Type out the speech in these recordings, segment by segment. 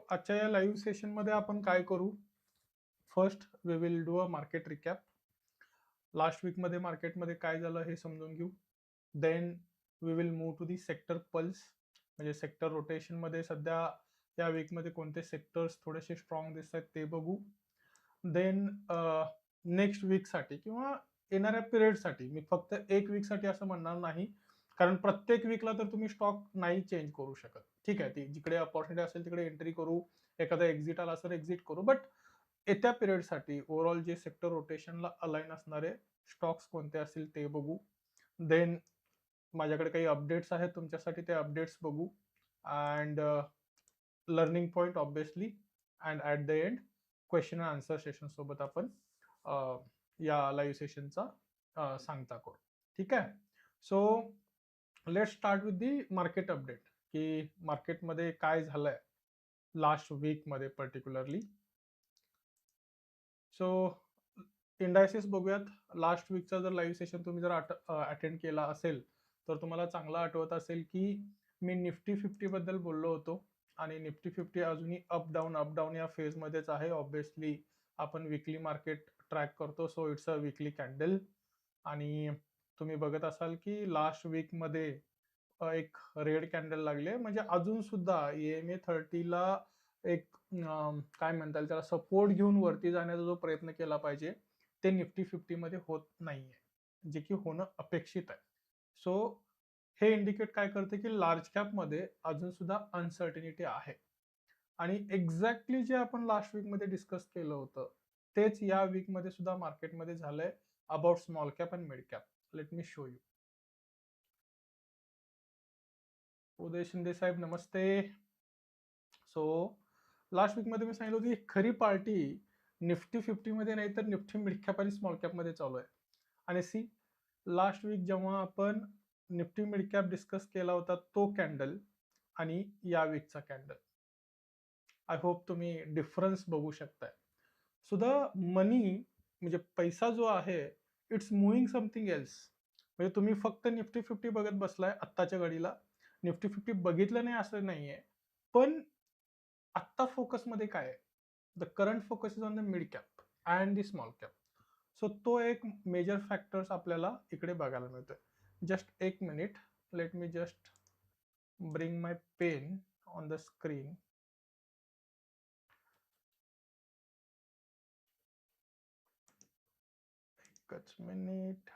आजच्या या लाईव्ह सेशनमध्ये आपण काय करू? First we will do a market recap. Last वीकमध्ये मार्केटमध्ये काय झालं हे समजून घेऊ. Then we will move to the sector pulse, म्हणजे सेक्टर रोटेशनमध्ये सध्या या वीकमध्ये कोणते सेक्टर्स थोडेसे स्ट्रॉंग दिसत आहेत ते बघू. देन नेक्स्ट वीकसाठी किंवा येणाऱ्या पिरियडसाठी, मी फक्त एक वीकसाठी असं म्हणणार नाही, कारण प्रत्येक वीकला तर तुम्ही स्टॉक नाही चेंज करू शकत. ठीक आहे, ती जिकडे अपॉर्च्युनिटी असेल तिकडे एंट्री करू, एखादा एक्झिट आला असेल एक्झिट करू, बट येत्या पिरियडसाठी ओव्हरऑल जे सेक्टर रोटेशनला अलाइन असणारे स्टॉक्स कोणते असतील ते बघू. देन माझ्याकडे काही अपडेट्स आहेत तुमच्यासाठी, ते अपडेट्स बघू. And learning point obviously, and at the end question and answer session सोबत आपण या लाईव्ह सेशनचा सांगता करू. ठीक आहे. So let's start with the market update, की मार्केटमध्ये काय झालंय लास्ट वीकमध्ये पर्टिक्युलरली. सो इंडायसेस बघूयात. लास्ट वीकचा जर लाईव्ह सेशन तुम्ही जर अटेंड केला असेल तर तुम्हाला चांगला आठवत असेल की मी निफ्टी 50 बद्दल बोललो होतो, आणि निफ्टी 50 अजूनही अप डाऊन या फेजमध्येच आहे. ऑब्विसली आपण विकली मार्केट ट्रॅक करतो, so it's a weekly candle. आणि तुम्ही बघत असाल की लास्ट वीकमध्ये एक रेड कॅन्डल लागले, म्हणजे अजून सुद्धा EMA 30ला एक काय म्हणता येईल त्याला, सपोर्ट घेऊन वरती जाण्याचा जो प्रयत्न केला पाहिजे ते निफ्टी 50 मध्ये होत नाहीये, जे की होणं अपेक्षित आहे. सो हे इंडिकेट काय करते की लार्ज कॅप मध्ये अजून सुद्धा अनसर्टिनिटी आहे. आणि एक्झॅक्टली जे आपण लास्ट वीक मध्ये डिस्कस केलं होतं तेच या वीक मध्ये सुद्धा मार्केटमध्ये झालंय about small cap and mid cap. Let me show you. Uday Shinde साहेब नमस्ते. सो लास्ट वीक मध्ये मी सांगितलं होतं की खरी पार्टी निफ्टी 50 मध्ये नाही तर निफ्टी मिड कॅप आणि स्मॉल कॅप मध्ये चालू आहे. आणि सी, लास्ट वीक जेव्हा आपण निफ्टी मिड कॅप डिस्कस केला होता तो कॅन्डल आणि या वीकचा कॅन्डल, आय होप तुम्ही डिफरन्स बघू शकताय. सो द मनी, म्हणजे पैसा जो आहे, इट्स मुव्हिंग समथिंग एल्स. म्हणजे तुम्ही फक्त निफ्टी 50 बघत बसलाय आत्ताच्या घडीला, निफ्टी 50 बघितलं नाही असं नाहीये, पण आत्ता फोकसमध्ये काय आहे? The current focus is on the mid cap and the small cap. So तो एक मेजर फॅक्टर्स आपल्याला इकडे बघायला मिळतोय. जस्ट एक minute, let me just bring my pen on the screen. एकच minute.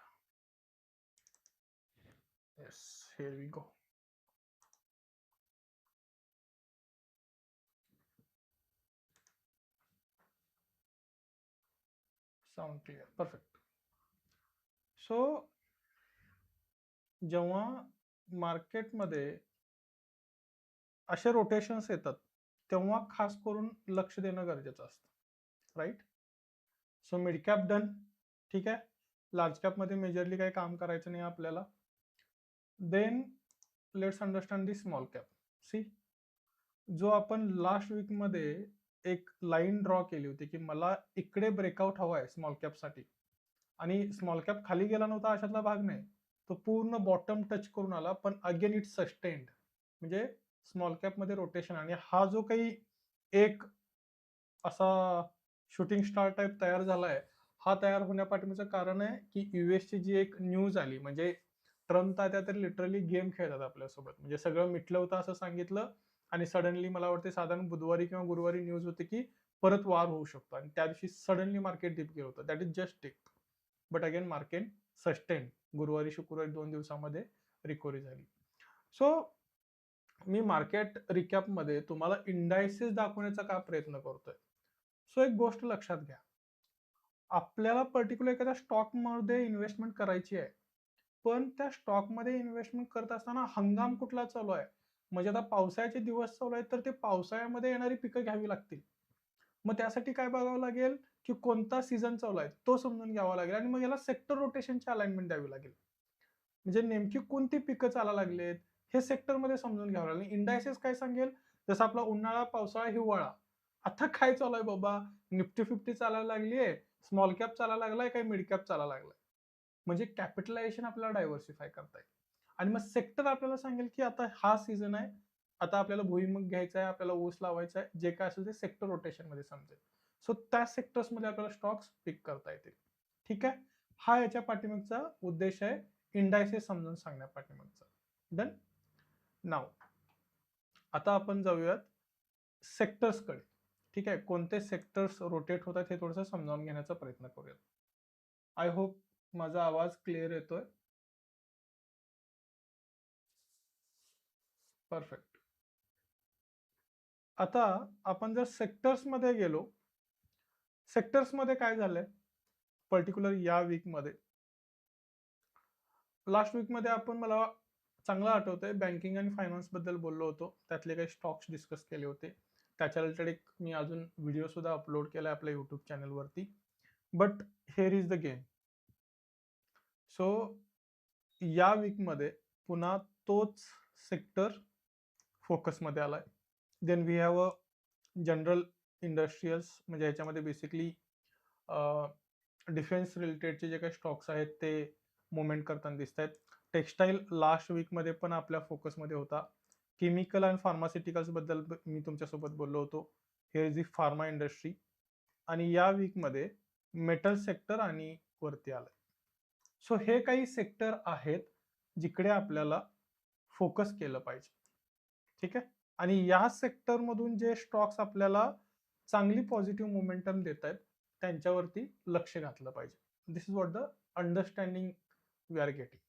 Yes, here we go. Sound clear, perfect. So जेव्हा मार्केटमध्ये असे रोटेशन्स येतात तेव्हा खास करून लक्ष देणं गरजेचं असतं, right? So mid cap done, ठीक आहे. लार्ज कॅपमध्ये मेजरली काही काम करायचं नाही आपल्याला. Then let's understand the small cap. See, जो आपण लास्ट वीकमध्ये एक लाईन ड्रॉ केली होती की मला इकडे ब्रेकआउट हवा आहे स्मॉल कॅपसाठी, आणि स्मॉल कॅप खाली गेला नव्हता अशातला भाग नाही, तो पूर्ण बॉटम टच करून आला, पण अगेन इट सस्टेन्ड. म्हणजे स्मॉल कॅपमध्ये रोटेशन, आणि हा जो काही एक असा शूटिंग स्टार टाइप तयार झालाय, हा तयार होण्यापाठीमागचं कारण आहे की युएसची जी एक न्यूज आली, म्हणजे ट्रम्प तात्या तर लिटरली गेम खेळतात आपल्यासोबत, म्हणजे सगळं मिटलं होतं असं सांगितलं, आणि सडनली मला वाटते साधारण बुधवारी किंवा गुरुवारी न्यूज होती की परत वार होऊ शकतो, आणि त्या दिवशी सडनली मार्केट डिप गेलं होतं. That is just dip, but again market sustain. गुरुवारी शुक्रवारी 2 दिवसामध्ये रिकव्हरी झाली. सो मी मार्केट रिकॅपमध्ये तुम्हाला इंडायसेस दाखवण्याचा का प्रयत्न करतोय? सो एक गोष्ट लक्षात घ्या, आपल्याला पर्टिक्युलर एखाद्या स्टॉकमध्ये इन्व्हेस्टमेंट करायची आहे, पण त्या स्टॉकमध्ये इन्व्हेस्टमेंट करत असताना हंगाम कुठला चालू आहे? म्हणजे आता पावसाळ्याचे दिवस चालू आहेत तर ते पावसाळ्यामध्ये येणारी पिकं घ्यावी लागतील. मग त्यासाठी काय बघावं लागेल की कोणता सीझन चालू आहे तो समजून घ्यावा लागेल, आणि मग याला सेक्टर रोटेशनची अलाइनमेंट द्यावी लागेल. म्हणजे नेमकी कोणती पिकं चालायला लागलेत हे सेक्टरमध्ये समजून घ्यावं लागेल. इंडायसेस काय सांगेल, जसं आपला उन्हाळा, पावसाळा, हिवाळा, आता काय चालू आहे बाबा, निफ्टी 50 चालायला लागलीये, स्मॉल कॅप चालायला लागलाय, काय मिड कॅप चालायला लागलाय. म्हणजे कॅपिटलायझेशन आपल्याला डायव्हर्सिफाय करता येईल. आणि मग सेक्टर आपल्याला सांगेल की आता हा सीझन आहे, आता आपल्याला भुईमुग घ्यायचा आहे, आपल्याला ऊस लावायचा आहे, जे काय असेल ते सेक्टर रोटेशन मध्ये समजेल. सो त्या सेक्टर्स मध्ये आपल्याला स्टॉक्स पिक करता येतील. ठीक आहे, हा याच्या पाठीमागचा उद्देश आहे, इंडायसेस समजून सांगण्या पाठीमागचा. डन. नाव आता आपण जाऊयात सेक्टर्स कडे. ठीक आहे, कोणते सेक्टर्स रोटेट होतात हे थोडंसं समजावून घेण्याचा प्रयत्न करूयात. आय होप माझा आवाज क्लिअर येतोय. परफेक्ट. आता आपण जर सेक्टर्स मध्ये गेलो, सेक्टर्स मध्ये काय झालंय पर्टिक्युलर या वीक मध्ये, लास्ट वीक मध्ये आपण, मला चांगलं आठवतंय, बँकिंग आणि फायनान्स बद्दल बोललो होतो, त्यातले काही स्टॉक्स डिस्कस केले होते. त्याच्या रिलेटेड एक मी अजून व्हिडिओ सुद्धा अपलोड केलाय आपल्या युट्यूब चॅनलवरती. But here is the game. So या वीक मध्ये पुन्हा तोच सेक्टर फोकसमध्ये आलाय. Then we have a general industrials, म्हणजे ह्याच्यामध्ये बेसिकली डिफेन्स रिलेटेडचे जे काही स्टॉक्स आहेत ते मुवमेंट करताना दिसत आहेत. टेक्सटाईल लास्ट वीक मध्ये पण आपल्या फोकसमध्ये होता. केमिकल अँड फार्मास्युटिकल्स बद्दल मी तुमच्यासोबत बोललो होतो. हे इज दी फार्मा इंडस्ट्री. आणि या वीक मध्ये मेटल सेक्टर आणि वरती आलंय. सो हे काही सेक्टर आहेत जिकडे आपल्याला फोकस केलं पाहिजे. ठीक आहे, आणि या सेक्टर मधून जे स्टॉक्स आपल्याला चांगली पॉझिटिव्ह मोमेंटम देत आहेत त्यांच्यावरती लक्ष घातलं पाहिजे. This is what the understanding we are getting,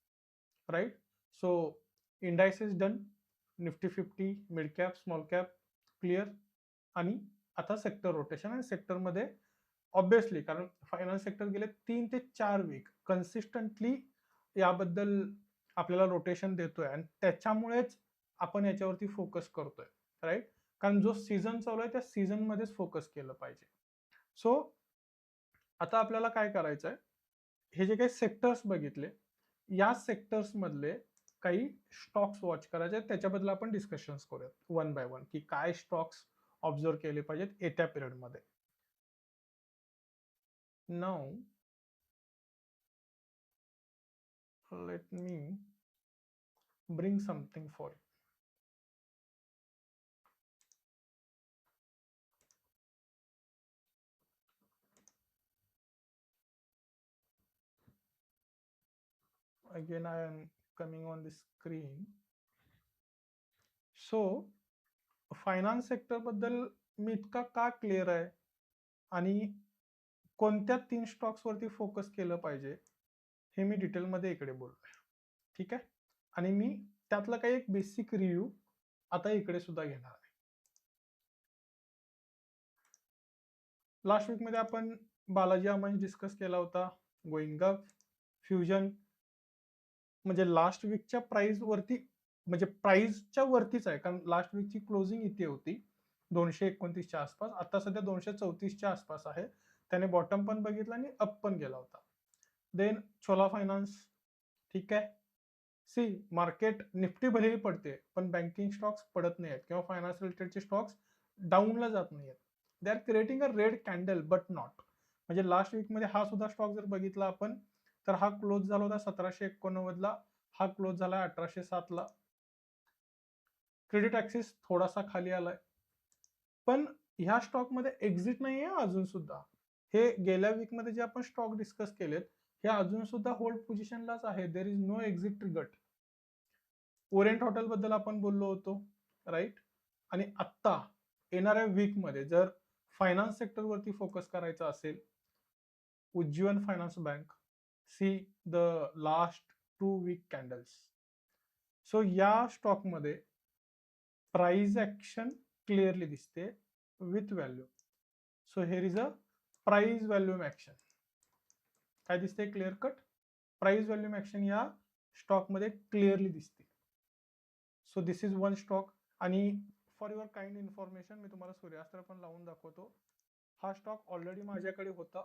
right. So indices done, Nifty 50, mid cap, small cap clear. आणि आता सेक्टर रोटेशन. आणि सेक्टरमध्ये ऑब्विसली, कारण फायनान्स सेक्टर गेले 3 ते 4 वीक कन्सिस्टंटली याबद्दल आपल्याला रोटेशन देतोय, आणि त्याच्यामुळेच आपण याच्यावरती फोकस करतोय, राईट. कारण जो सीझन चालू आहे त्या सीझन मध्येच फोकस केलं पाहिजे. सो आता आपल्याला काय करायचं आहे, हे जे काही सेक्टर्स बघितले, या सेक्टर्स मधले काही स्टॉक्स वॉच करायचे, त्याच्याबद्दल आपण डिस्कशन्स करूयात वन बाय वन, की काय स्टॉक्स ऑब्झर्व केले पाहिजेत येत्या पिरियड मध्ये. Now let me bring something for you. Again I am coming on the screen. So finance sector बद्दल मी इतका का क्लिअर आहे आणि कोणत्या 3 स्टॉक्स वरती फोकस केलं पाहिजे हे मी डिटेलमध्ये इकडे बोलतोय. ठीक आहे, आणि मी त्यातला काही एक बेसिक रिव्ह्यू आता इकडे सुद्धा घेणार आहे. लास्ट वीक मध्ये आपण बालाजी अमाईन्स डिस्कस केला होता, गोइंग अप, फ्युजन, म्हणजे लास्ट वीकच्या प्राइस वरती, म्हणजे प्राइसच्या वरतीच आहे, कारण लास्ट वीकची क्लोजिंग इथे होती 229च्या आसपास, आता सध्या 234च्या आसपास आहे. त्याने बॉटम पण बघितला आणि अप पण गेला होता. देन छोला फायनान्स. ठीक आहे, सी मार्केट निफ्टी भलेही पडते पण बँकिंग स्टॉक्स पडत नाही आहेत, किंवा फायनान्स रिलेटेडचे स्टॉक्स डाऊनला जात नाही आहेत. They are creating a red candle but not. म्हणजे लास्ट वीक मध्ये हा सुद्धा स्टॉक जर बघितला आपण, तर हा क्लोज झाला होता 1789 ला, हा क्लोज झाला 1807 ला. क्रेडिट ऍक्सिस थोडासा खाली आलाय, पण ह्या स्टॉक मध्ये एक्झिट नाहीये अजून सुद्धा. हे गेल्या वीक मध्ये जे आपण स्टॉक डिस्कस केलेत हे अजून सुद्धा होल्ड पोझिशनलाच आहे. There is no exit triggered. Orient Hotel बद्दल आपण बोललो होतो, राईट. आणि आत्ता येणाऱ्या वीक मध्ये जर फायनान्स सेक्टर वरती फोकस करायचा असेल, Ujjivan finance bank, see the last 2 week candles. So या स्टॉक मध्ये प्राइस ऍक्शन क्लिअरली दिसते with value. So here is a price volume action. काय दिसते clear cut, price volume action या स्टॉक मध्ये क्लिअरली दिसते. So this is one stock. आणि for your kind information मी तुम्हाला सूर्यास्त्र पण लावून दाखवतो. हा स्टॉक ऑलरेडी माझ्याकडे होता.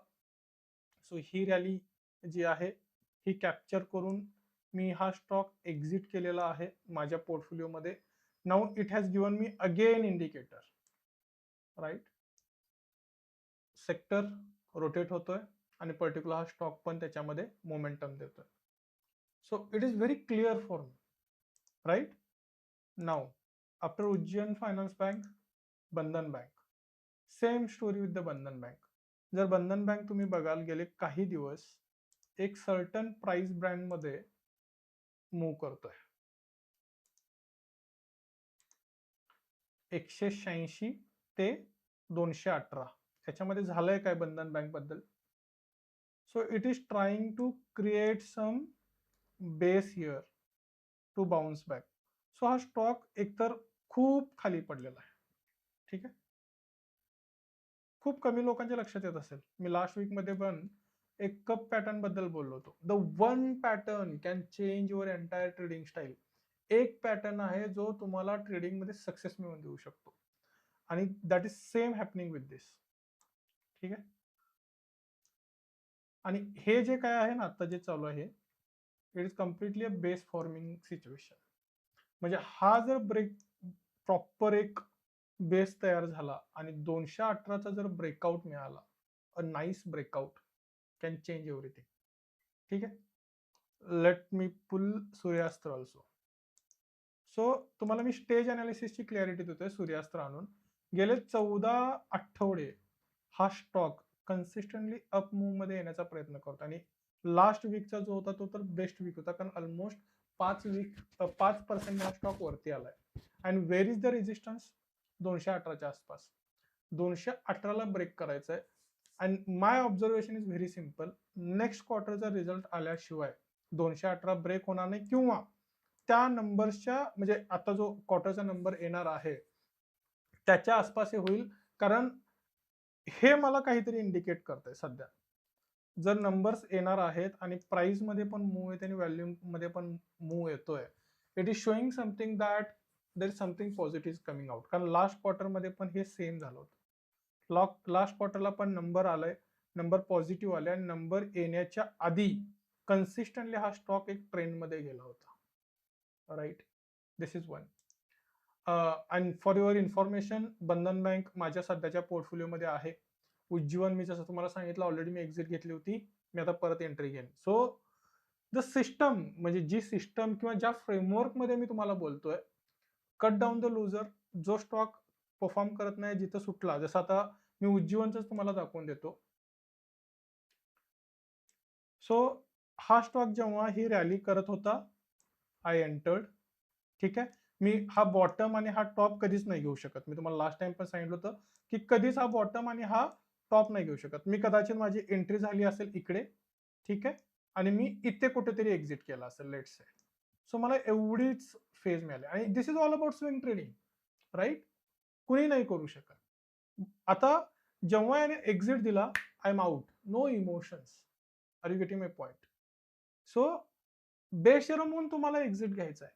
सो ही रॅली जी आहे ही कॅप्चर करून मी हा स्टॉक एक्झिट केलेला आहे माझ्या पोर्टफोलिओ मध्ये. Now it has given me again indicator, right. Sector rotate होतोय आणि पर्टिक्युलर हा स्टॉक पण त्याच्यामध्ये मोमेंटम देतोय. So it is very clear for me, right. Now after Ujjivan finance bank, Bandhan bank. Same story with the Bandhan bank. जर Bandhan bank तुम्ही बघाल गेले काही दिवस एक सर्टन प्राइस ब्रँड मध्ये मूव्ह करतोय. 186 ते 218 याच्यामध्ये झालंय काय बंधन बँक बद्दल? So it is trying to create some base here to bounce back. So हा स्टॉक एकतर खूप खाली पडलेला आहे. ठीक आहे, खूप कमी लोकांच्या लक्षात येत असेल. मी लास्ट वीक मध्ये पण एक कप पॅटर्न बद्दल बोललो होतो. The one pattern can change your entire trading style. एक पॅटर्न आहे जो तुम्हाला ट्रेडिंग मध्ये सक्सेस मिळवून देऊ शकतो आणि that is same happening with this. ठीक आहे, आणि हे जे काय आहे ना आता जे चालू आहे it is completely a base forming situation. म्हणजे हा जर ब्रेक प्रॉपर एक बेस तयार झाला आणि 218चा जर ब्रेकआउट मिळाला, a nice breakout can change everything. ठीक आहे, लेट मी पुल सूर्यास्त्र ऑल्सो. सो तुम्हाला मी स्टेज अनालिसिसची क्लॅरिटी देतोय सूर्यास्त्र आणून. गेले 14 आठवडे हा स्टॉक कन्सिस्टंटली अप मूव्ह मध्ये येण्याचा प्रयत्न करतो आणि लास्ट वीकचा जो होता तो तर बेस्ट वीक होता, कारण ऑलमोस्ट 5% हा स्टॉक वरती आलाय. And where is the resistance? 218च्या आसपास. 218ला ब्रेक करायचं आहे. And my observation is very simple. Next क्वार्टरचा रिझल्ट आल्याशिवाय 218 ब्रेक होणार नाही, किंवा त्या नंबर्सच्या म्हणजे आता जो क्वार्टरचा नंबर येणार आहे त्याच्या आसपास हे होईल. कारण हे मला काहीतरी इंडिकेट करतंय सध्या. जर नंबर्स येणार आहेत आणि प्राइस मध्ये पण मूव्ह येते आणि व्हॅल्यूम मध्ये पण मूव्ह येतोय, it is showing something that there is something positive coming out. कारण लास्ट क्वार्टर मध्ये पण हे सेम झालं होतं. लास्ट क्वार्टरला पण नंबर आलाय, नंबर पॉझिटिव्ह आले आणि नंबर येण्याच्या आधी कन्सिस्टंटली हा स्टॉक एक ट्रेंड मध्ये गेला होता. Right, this is one. And for your information, Bandhan bank माझ्या सध्याच्या पोर्टफोलिओमध्ये आहे. उज्जीवन मी जसं तुम्हाला सांगितलं ऑलरेडी मी एक्झिट घेतली होती, मी आता परत एंट्री घेईन. सो द सिस्टम, म्हणजे जी सिस्टम किंवा ज्या फ्रेमवर्क मध्ये मी तुम्हाला बोलतोय, कट डाऊन द लुजर. जो स्टॉक परफॉर्म करत नाही जिथं सुटला, जसं आता मी उज्जीवनच तुम्हाला दाखवून देतो. सो हा स्टॉक जेव्हा ही रॅली करत होता, आय एंटर्ड. ठीक आहे, मी हा बॉटम आणि हा टॉप कधीच नाही घेऊ शकत. मी तुम्हाला लास्ट टाइम पण सांगितलं होतं की कधीच हा बॉटम आणि हा टॉप नाही घेऊ शकत. मी कदाचित माझी एंट्री झाली असेल इकडे, ठीक आहे, आणि मी इथे कुठेतरी एक्झिट केला असेल लेट्स से. सो मला एवढीच फेज मिळाली आणि this is all about swing trading, right. कुणी नाही करू शकत. आता जेव्हा याने एक्झिट दिला, I am out, no emotions. Are you getting my point? So बेशरम होऊन तुम्हाला एक्झिट घ्यायचा आहे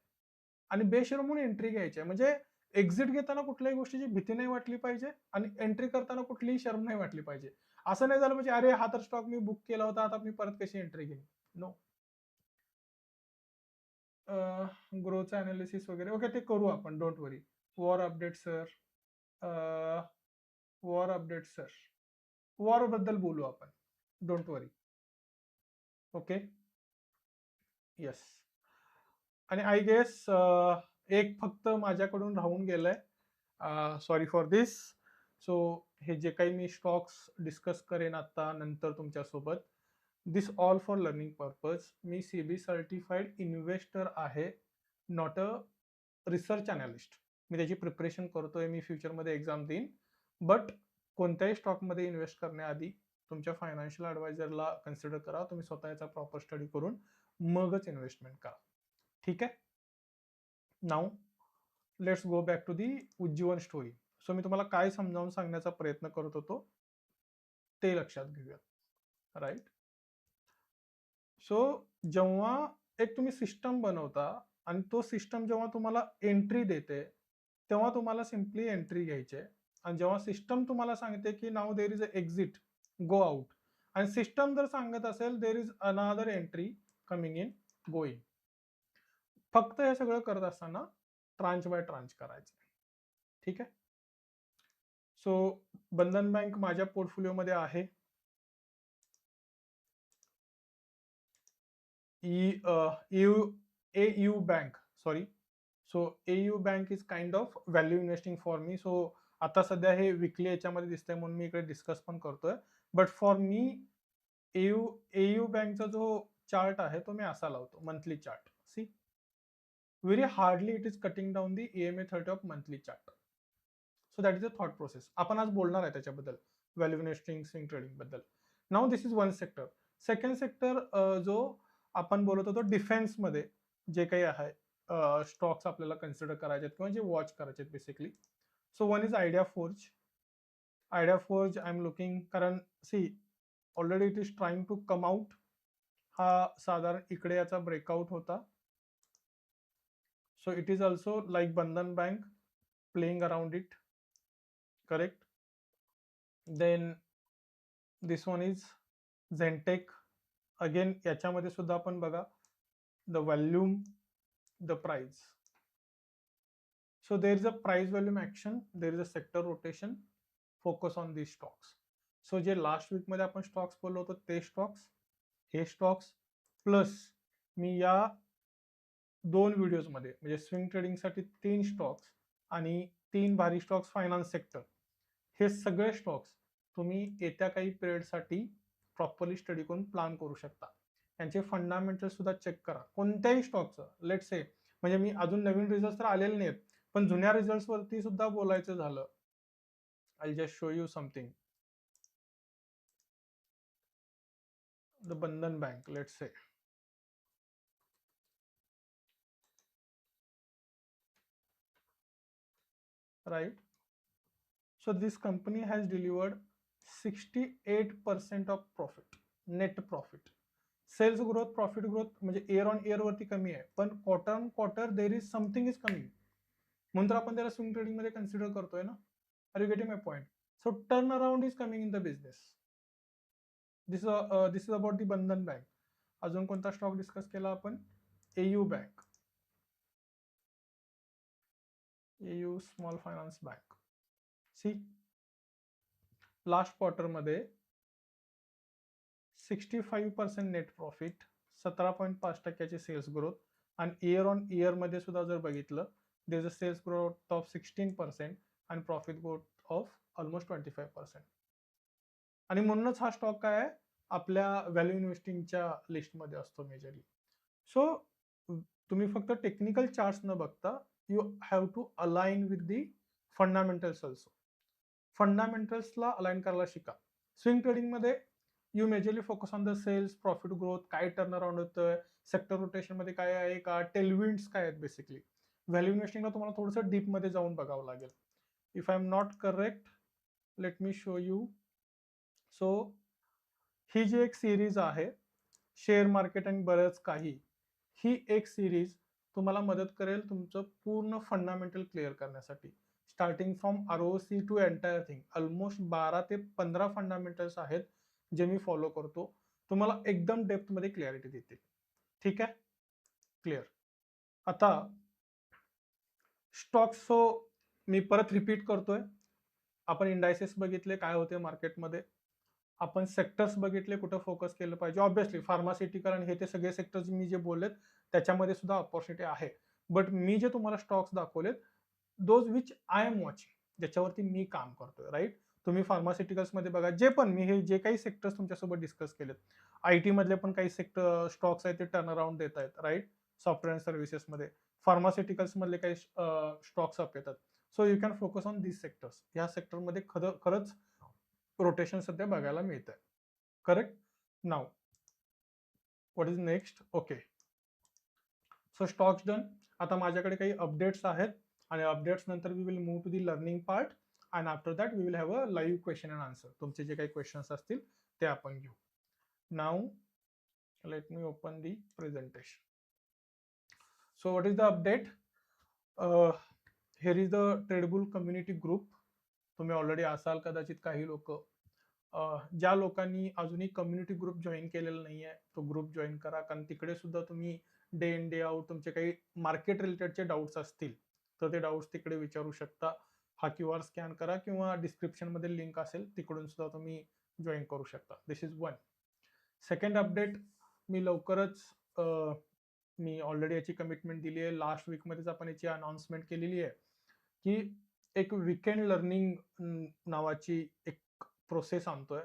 आणि बेशरम म्हणून एंट्री घ्यायची आहे. म्हणजे एक्झिट घेताना कुठल्याही गोष्टीची भीती नाही वाटली पाहिजे आणि एंट्री करताना कुठलीही शरम नाही वाटली पाहिजे. असं नाही झालं म्हणजे अरे हा तर स्टॉक मी बुक केला होता, आता मी परत कशी एंट्री घेईन. नो. ग्रोचं अनालिसिस वगैरे ओके ते करू आपण, don't worry. War update sir, war update sir, war बद्दल बोलू आपण, डोंट वरी. Okay, yes. आणि आय गेस एक फक्त माझ्याकडून राहून गेलंय. Sorry for this. सो हे जे काही मी स्टॉक्स डिस्कस करेन आता नंतर तुमच्यासोबत, this all for learning purpose. मी सीबी सर्टिफाईड इन्व्हेस्टर आहे, नॉट अ रिसर्च अनालिस्ट. मी त्याची प्रिपरेशन करतोय, मी फ्युचरमध्ये एक्झाम देईन. बट कोणत्याही स्टॉकमध्ये इन्व्हेस्ट करण्याआधी तुमच्या फायनान्शियल ॲडवायझरला कन्सिडर करा. तुम्ही स्वतःचा प्रॉपर स्टडी करून मगच इन्व्हेस्टमेंट करा. ठीक आहे. Now let's go back to the Ujjivan story. So मी तुम्हाला काय समजावून सांगण्याचा प्रयत्न करत होतो ते लक्षात घेऊया. राईट. सो जेव्हा एक तुम्ही सिस्टम बनवता आणि तो सिस्टम जेव्हा तुम्हाला एंट्री देते, तेव्हा तुम्हाला सिम्पली एंट्री घ्यायची आहे. आणि जेव्हा सिस्टम तुम्हाला सांगते की now there is a exit, go out. आणि सिस्टम जर सांगत असेल there is another entry coming in, go in. फक्त हे सगळं करत असताना ट्रांच बाय ट्रांच करायचं. ठीक आहे. सो बंधन बँक माझ्या पोर्टफोलिओमध्ये आहे. AU bank, sorry. So AU bank is kind of value investing for me. So आता सध्या हे विकली याच्यामध्ये दिसतंय म्हणून मी इकडे डिस्कस पण करतोय. बट फॉर मी AU बँकचा जो चार्ट आहे तो मी असा लावतो, monthly chart. See, very hardly it is cutting down the EMA 30 of monthly chart. So that is a thought process. आपण आज बोलणार आहे त्याच्याबद्दल, व्हॅल्यू इन्व्हेस्टिंग, स्विंग ट्रेडिंग बद्दल. Now this is one sector. Second sector जो आपण बोलत होतो डिफेन्समध्ये जे काही आहे स्टॉक्स आपल्याला कन्सिडर करायचे किंवा जे वॉच करायचे basically. So one is Idea Forge. Idea Forge I am looking, कारण see already it is trying to come out. हा साधारण इकडे याचा ब्रेकआउट होता. So it is also like Bandhan bank playing around it, correct. Then this one is Zentec. Again याच्यामध्ये सुद्धा आपण बघा the volume, the price. So there is a price volume action, there is a sector rotation, focus on these stocks. So जे last week मध्ये आपण stocks बोललो होतो ते स्टॉक्स, हे स्टॉक्स, प्लस मी या दोन व्हिडिओज मध्ये म्हणजे स्विंग ट्रेडिंग साठी 3 स्टॉक्स आणि 3 भारी स्टॉक्स फायनान्स सेक्टर, हे सगळे स्टॉक्स तुम्ही येत्या काही पिरियड साठी प्रॉपरली स्टडी करून प्लॅन करू शकता. यांचे फंडामेंटल सुद्धा चेक करा कोणत्याही स्टॉकचं. लेट्स से म्हणजे मी अजून नवीन रिझल्ट तर आलेले नाहीत, पण जुन्या रिझल्ट्स वरती सुद्धा बोलायचं झालं, I just show you something. The Bandhan bank, let's say, right? So this company has delivered 68% of profit, net profit. Sales growth, profit growth म्हणजे इयर ऑन इयर वरती कमी आहे, पण quarter on quarter there is something is coming, म्हणून तर आपण त्याला swing trading मध्ये कन्सिडर करतोय ना. Are you getting my point? So turn around is coming in the business. This is about the Bandhan bank. अजून कोणता स्टॉक डिस्कस केला आपण? AU bank, AU small finance bank. See, last quarter मध्ये 65% net profit, 17.5% sales growth, आणि year on year मध्ये सुद्धा जर बघितलं there is a sales growth of 16% आणि प्रॉफिट ग्रोथ ऑफ ऑलमोस्ट 25%. आणि म्हणूनच हा स्टॉक काय आहे आपल्या व्हॅल्यू इन्व्हेस्टिंगच्या लिस्टमध्ये असतो मेजरली. सो तुम्ही फक्त टेक्निकल चार्ट्स न बघता you have to align with the fundamentals also. फंडामेंटल्सला अलाइन करायला शिका. स्विंग ट्रेडिंग मध्ये you majorly focus on the sales, profit growth, काय टर्न अराउंड होतंय, सेक्टर रोटेशन मध्ये काय आहे का, टेलविंड्स काय आहेत बेसिकली. व्हॅल्यू इन्व्हेस्टिंगला तुम्हाला थोडंसं डीप मध्ये जाऊन बघावं लागेल. If I am not correct, let me show you. So ही जी एक सिरीज आहे शेअर मार्केट आणि बरंच काही, ही एक सिरीज तुम्हाला मदत करेल तुमचं पूर्ण फंडामेंटल क्लिअर करण्यासाठी. Starting from ROC to entire thing, almost 12 ते 15 फंडामेंटल्स आहेत जे मी फॉलो करतो, तुम्हाला एकदम डेप्थ मध्ये क्लिअरिटी देतील. ठीक आहे, क्लिअर. आता स्टॉक्स, सो मी परत रिपीट करतोय, आपण इंडायसेस बघितले काय होते मार्केटमध्ये, आपण सेक्टर्स बघितले कुठं फोकस केलं पाहिजे. ऑब्व्हियसली फार्मास्युटिकल आणि हे ते सगळे सेक्टर्स मी जे बोललेत त्याच्यामध्ये सुद्धा ऑपॉर्च्युनिटी आहे, बट मी जे तुम्हाला स्टॉक्स दाखवलेत those which I am watching, ज्याच्यावरती मी काम करतोय, राईट. तुम्ही फार्मास्युटिकल्स मध्ये बघा, जे पण मी हे जे काही सेक्टर्स तुमच्यासोबत डिस्कस केलेत, IT मधले पण काही सेक्टर स्टॉक्स आहेत ते टर्न अराउंड देत आहेत, राईट. सॉफ्टवेअर अँड सर्व्हिसेस मध्ये, फार्मास्युटिकल्स मधले काही स्टॉक्स अप येतात. So you can focus on this sectors. ह्या सेक्टरमध्ये खरंच रोटेशन सध्या बघायला मिळत आहे, correct. Now what is next? Okay, so stocks done. आता माझ्याकडे काही अपडेट्स आहेत आणि अपडेट्स नंतर we will move to the learning part, and after that we will have a live question and answer. तुमचे जे काही क्वेश्चन्स असतील ते आपण घेऊ. Now let me open the presentation. So what is the update? Here is the Tradebull community group. तुम्ही already असाल कदाचित काही लोक. ज्या लोकांनी अजूनही कम्युनिटी ग्रुप जॉईन केलेला नाही आहे तो ग्रुप जॉईन करा, कारण तिकडे सुद्धा तुम्ही डे इन डे आउट तुमचे काही मार्केट रिलेटेडचे डाऊट्स असतील तर ते डाऊट्स तिकडे विचारू शकता. हा QR स्कॅन करा किंवा डिस्क्रिप्शन मध्ये लिंक असेल तिकडून सुद्धा तुम्ही जॉईन करू शकता. दिस इज वन. सेकंड अपडेट, मी लवकरच मी ऑलरेडी याची कमिटमेंट दिली आहे. लास्ट वीकमध्येच आपण याची अनाउन्समेंट केलेली आहे की एक वीकेंड लर्निंग नावाची एक प्रोसेस आणतोय,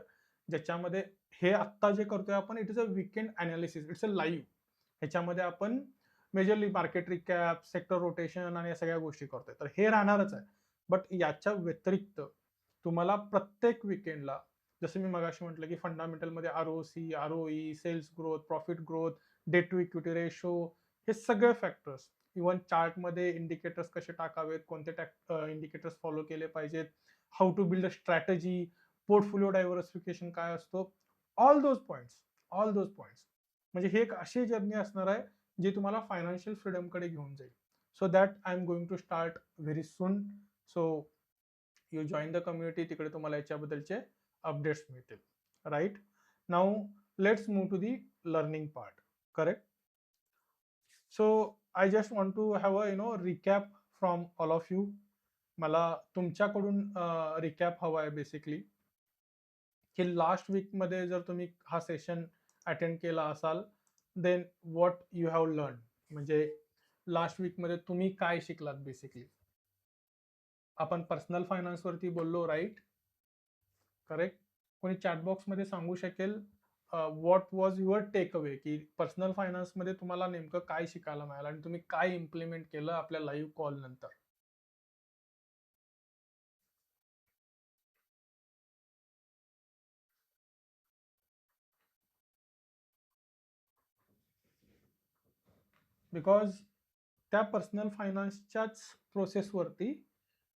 ज्याच्यामध्ये हे आत्ता जे करतोय आपण, it is a weekend analysis, it's a live. ह्याच्यामध्ये आपण majorly market recap, sector rotation आणि या सगळ्या गोष्टी करतोय. तर हे राहणारच आहे. बट याच्या व्यतिरिक्त तुम्हाला प्रत्येक वीकेंडला, जसं मी मगाशी म्हटलं की फंडामेंटलमध्ये ROC, ROE, sales growth, profit growth, debt to equity ratio, हे सगळे फॅक्टर्स, इव्हन चार्टमध्ये इंडिकेटर्स कसे टाकावेत, कोणते इंडिकेटर्स फॉलो केले पाहिजेत, how to build a strategy, portfolio diversification काय असतो, all those points, all those points. म्हणजे ही एक अशी जर्नी असणार आहे जी तुम्हाला फायनान्शियल फ्रीडमकडे घेऊन जाईल. So that I am going to start very soon. So you join the community, तिकडे तुम्हाला याच्याबद्दलचे अपडेट्स मिळतील. Right now let's move to the learning part. Correct. So I just want to have a recap from all of you. मला तुमच्याकडून recap हवा आहे basically, की last वीकमध्ये जर तुम्ही हा सेशन अटेंड केला असाल, then what you have learn, म्हणजे लास्ट वीकमध्ये तुम्ही काय शिकलात बेसिकली. आपण पर्सनल फायनान्स वरती बोललो, राईट. करेक्ट. कोणी चॅटबॉक्समध्ये सांगू शकेल what was your takeaway, की पर्सनल फायनान्समध्ये तुम्हाला नेमकं काय शिकायला मिळालं आणि तुम्ही काय इम्प्लिमेंट केलं आपल्या लाईव्ह कॉल नंतर. बिकॉज त्या पर्सनल फायनान्सच्याच प्रोसेसवरती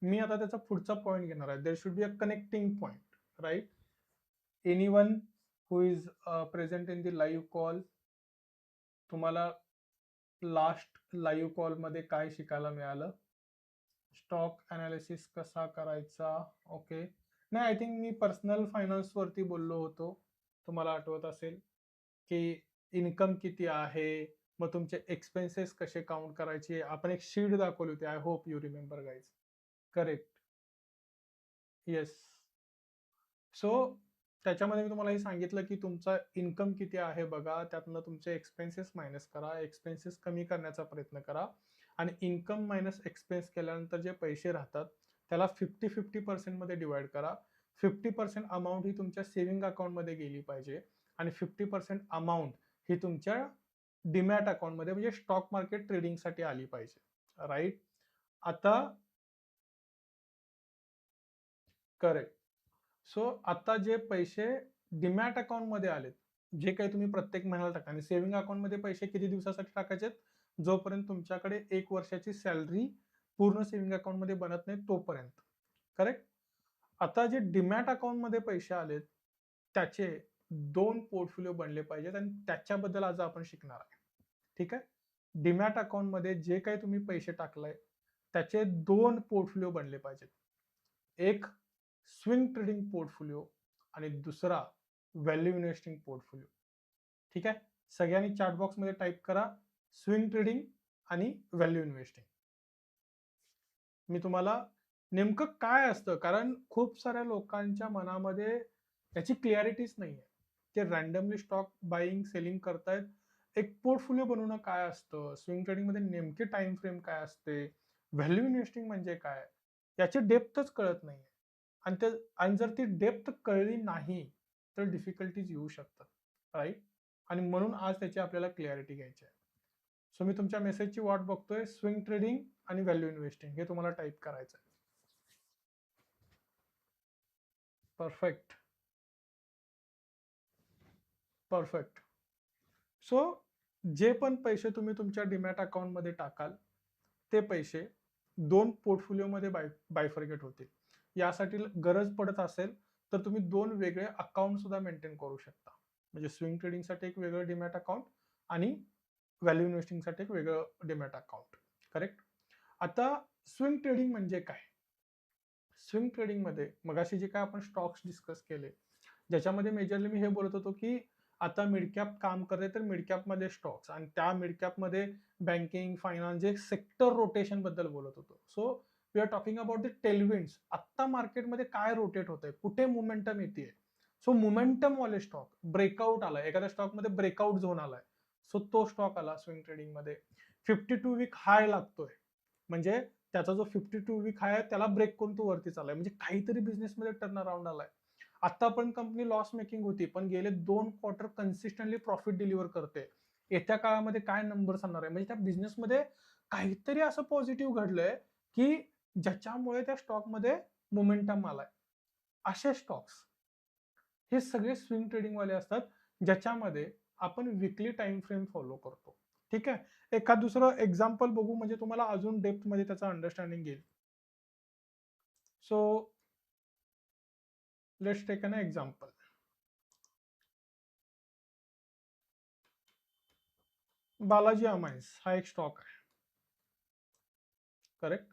मी आता त्याचा पुढचा पॉईंट घेणार आहे. There should be a connecting point, right. Anyone who is present in the live call, तुम्हाला लास्ट लाईव्ह कॉलमध्ये काय शिकायला मिळालं, स्टॉक अनालिसिस कसा करायचा. ओके. नाही, आय थिंक मी पर्सनल फायनान्सवरती बोललो होतो, तुम्हाला आठवत असेल, की इन्कम किती आहे, मग तुमचे एक्सपेन्सेस कसे काउंट करायचे. आपण एक शीट दाखवली होती. I hope you remember guys. Correct. Yes. So त्याच्यामध्ये मी तुम्हाला हे सांगितलं की तुमचा इन्कम किती आहे बघा, त्यातनं तुमचे एक्सपेन्सेस मायनस करा, एक्सपेन्सेस कमी करण्याचा प्रयत्न करा, आणि इन्कम मायनस एक्सपेन्स केल्यानंतर जे पैसे राहतात त्याला 50-50% डिवाइड करा. 50% अमाऊंट ही तुमच्या सेव्हिंग अकाउंटमध्ये गेली पाहिजे आणि 50% अमाऊंट ही तुमच्या डीमॅट अकाउंटमध्ये, म्हणजे स्टॉक मार्केट ट्रेडिंगसाठी आली पाहिजे. राईट. आता करेक्ट. सो आता जे पैसे डीमॅट अकाउंटमध्ये आलेत, जे काही तुम्ही प्रत्येक महिन्याला टाका, आणि सेव्हिंग अकाउंटमध्ये पैसे किती दिवसासाठी टाकायचे, जोपर्यंत तुमच्याकडे 1 वर्षाची सॅलरी पूर्ण सेव्हिंग अकाउंटमध्ये बनत नाही तोपर्यंत. करेक्ट. आता जे डीमॅट अकाउंटमध्ये पैसे आलेत त्याचे 2 पोर्टफोलिओ बनले पाहिजेत, आणि त्याच्याबद्दल आज आपण शिकणार आहे. ठीक आहे. डीमॅट अकाउंटमध्ये जे काही तुम्ही पैसे टाकलाय त्याचे 2 पोर्टफोलिओ बनले पाहिजेत. एक स्विंग ट्रेडिंग पोर्टफोलिओ आणि दुसरा व्हॅल्यू इन्व्हेस्टिंग पोर्टफोलिओ. ठीक आहे. सगळ्यांनी चॅट बॉक्समध्ये टाईप करा स्विंग ट्रेडिंग आणि व्हॅल्यू इन्व्हेस्टिंग. मी तुम्हाला नेमकं काय असतं, कारण खूप साऱ्या लोकांच्या मनामध्ये याची क्लिअरिटीच नाहीये. ते रॅन्डमली स्टॉक बाईंग सेलिंग करतायत. एक पोर्टफोलिओ बनवणं काय असतं, स्विंग ट्रेडिंग मध्ये नेमके टाइम फ्रेम काय असते, व्हॅल्यू इन्व्हेस्टिंग म्हणजे काय, याची डेप्थच कळत नाहीये. आणि जर ती डेप्थ कळली नाही तर डिफिकल्टीज येऊ शकतात. राईट. आणि म्हणून आज त्याची आपल्याला क्लिअरिटी घ्यायची आहे. सो मी तुमच्या मेसेजची वाट बघतोय. स्विंग ट्रेडिंग आणि व्हॅल्यू इन्व्हेस्टिंग हे तुम्हाला टाईप करायचं आहे. परफेक्ट. परफेक्ट. सो जे पण पैसे तुम्ही तुमच्या डीमॅट अकाउंटमध्ये टाकाल ते पैसे 2 पोर्टफोलिओमध्ये बायफर्गेट होतील. यासाठी गरज पडत असेल तर तुम्ही 2 वेगळे अकाउंट सुद्धा मेंटेन करू शकता. म्हणजे स्विंग ट्रेडिंगसाठी एक वेगळं डीमॅट अकाउंट आणि व्हॅल्यू इन्व्हेस्टिंगसाठी एक वेगळं डीमॅट अकाउंट. करेक्ट. आता स्विंग ट्रेडिंग म्हणजे काय. स्विंग ट्रेडिंगमध्ये मगाशी जे काय आपण स्टॉक्स डिस्कस केले, ज्याच्यामध्ये मेजरली मी हे बोलत होतो की आता मिडकॅप काम करते, तर मिडकॅपमध्ये स्टॉक्स, आणि त्या मिडकॅपमध्ये बँकिंग, फायनान्स, जे सेक्टर रोटेशन बद्दल बोलत होतो. So we are talking about the tailwinds. आत्ता मार्केटमध्ये काय रोटेट होत आहे, कुठे मोमेंटम येते. सो मोमेंटम वाले स्टॉक, ब्रेकआउट आलाय, एखाद्या स्टॉकमध्ये ब्रेकआउट झोन आलाय, सो तो स्टॉक आला स्विंग ट्रेडिंग मध्ये. 52 वीक हाय लागतोय, म्हणजे त्याचा जो 52 वीक हाय आहे त्याला ब्रेक करून तो वरती चाललाय, म्हणजे काहीतरी बिझनेसमध्ये टर्न अराउंड आलाय. आतापर्यंत कंपनी लॉस मेकिंग होती, पण गेले 2 क्वार्टर कन्सिस्टंटली प्रॉफिट डिलिव्हर करते. येत्या काळामध्ये काय नंबर्स आणणार आहे, म्हणजे त्या बिझनेसमध्ये काहीतरी असं पॉझिटिव्ह घडलंय की ज्याच्यामुळे त्या स्टॉकमध्ये मोमेंटम आलाय. असे स्टॉक्स हे सगळे स्विंग ट्रेडिंग वाले असतात, ज्याच्यामध्ये आपण विकली टाइम फ्रेम फॉलो करतो. ठीक आहे, एखाद दुसरं एक्झाम्पल बघू, म्हणजे तुम्हाला अजून डेप्थ मध्ये त्याचा अंडरस्टँडिंग येईल. So let's take an example. Balaji Amines हा एक स्टॉक आहे, करेक्ट.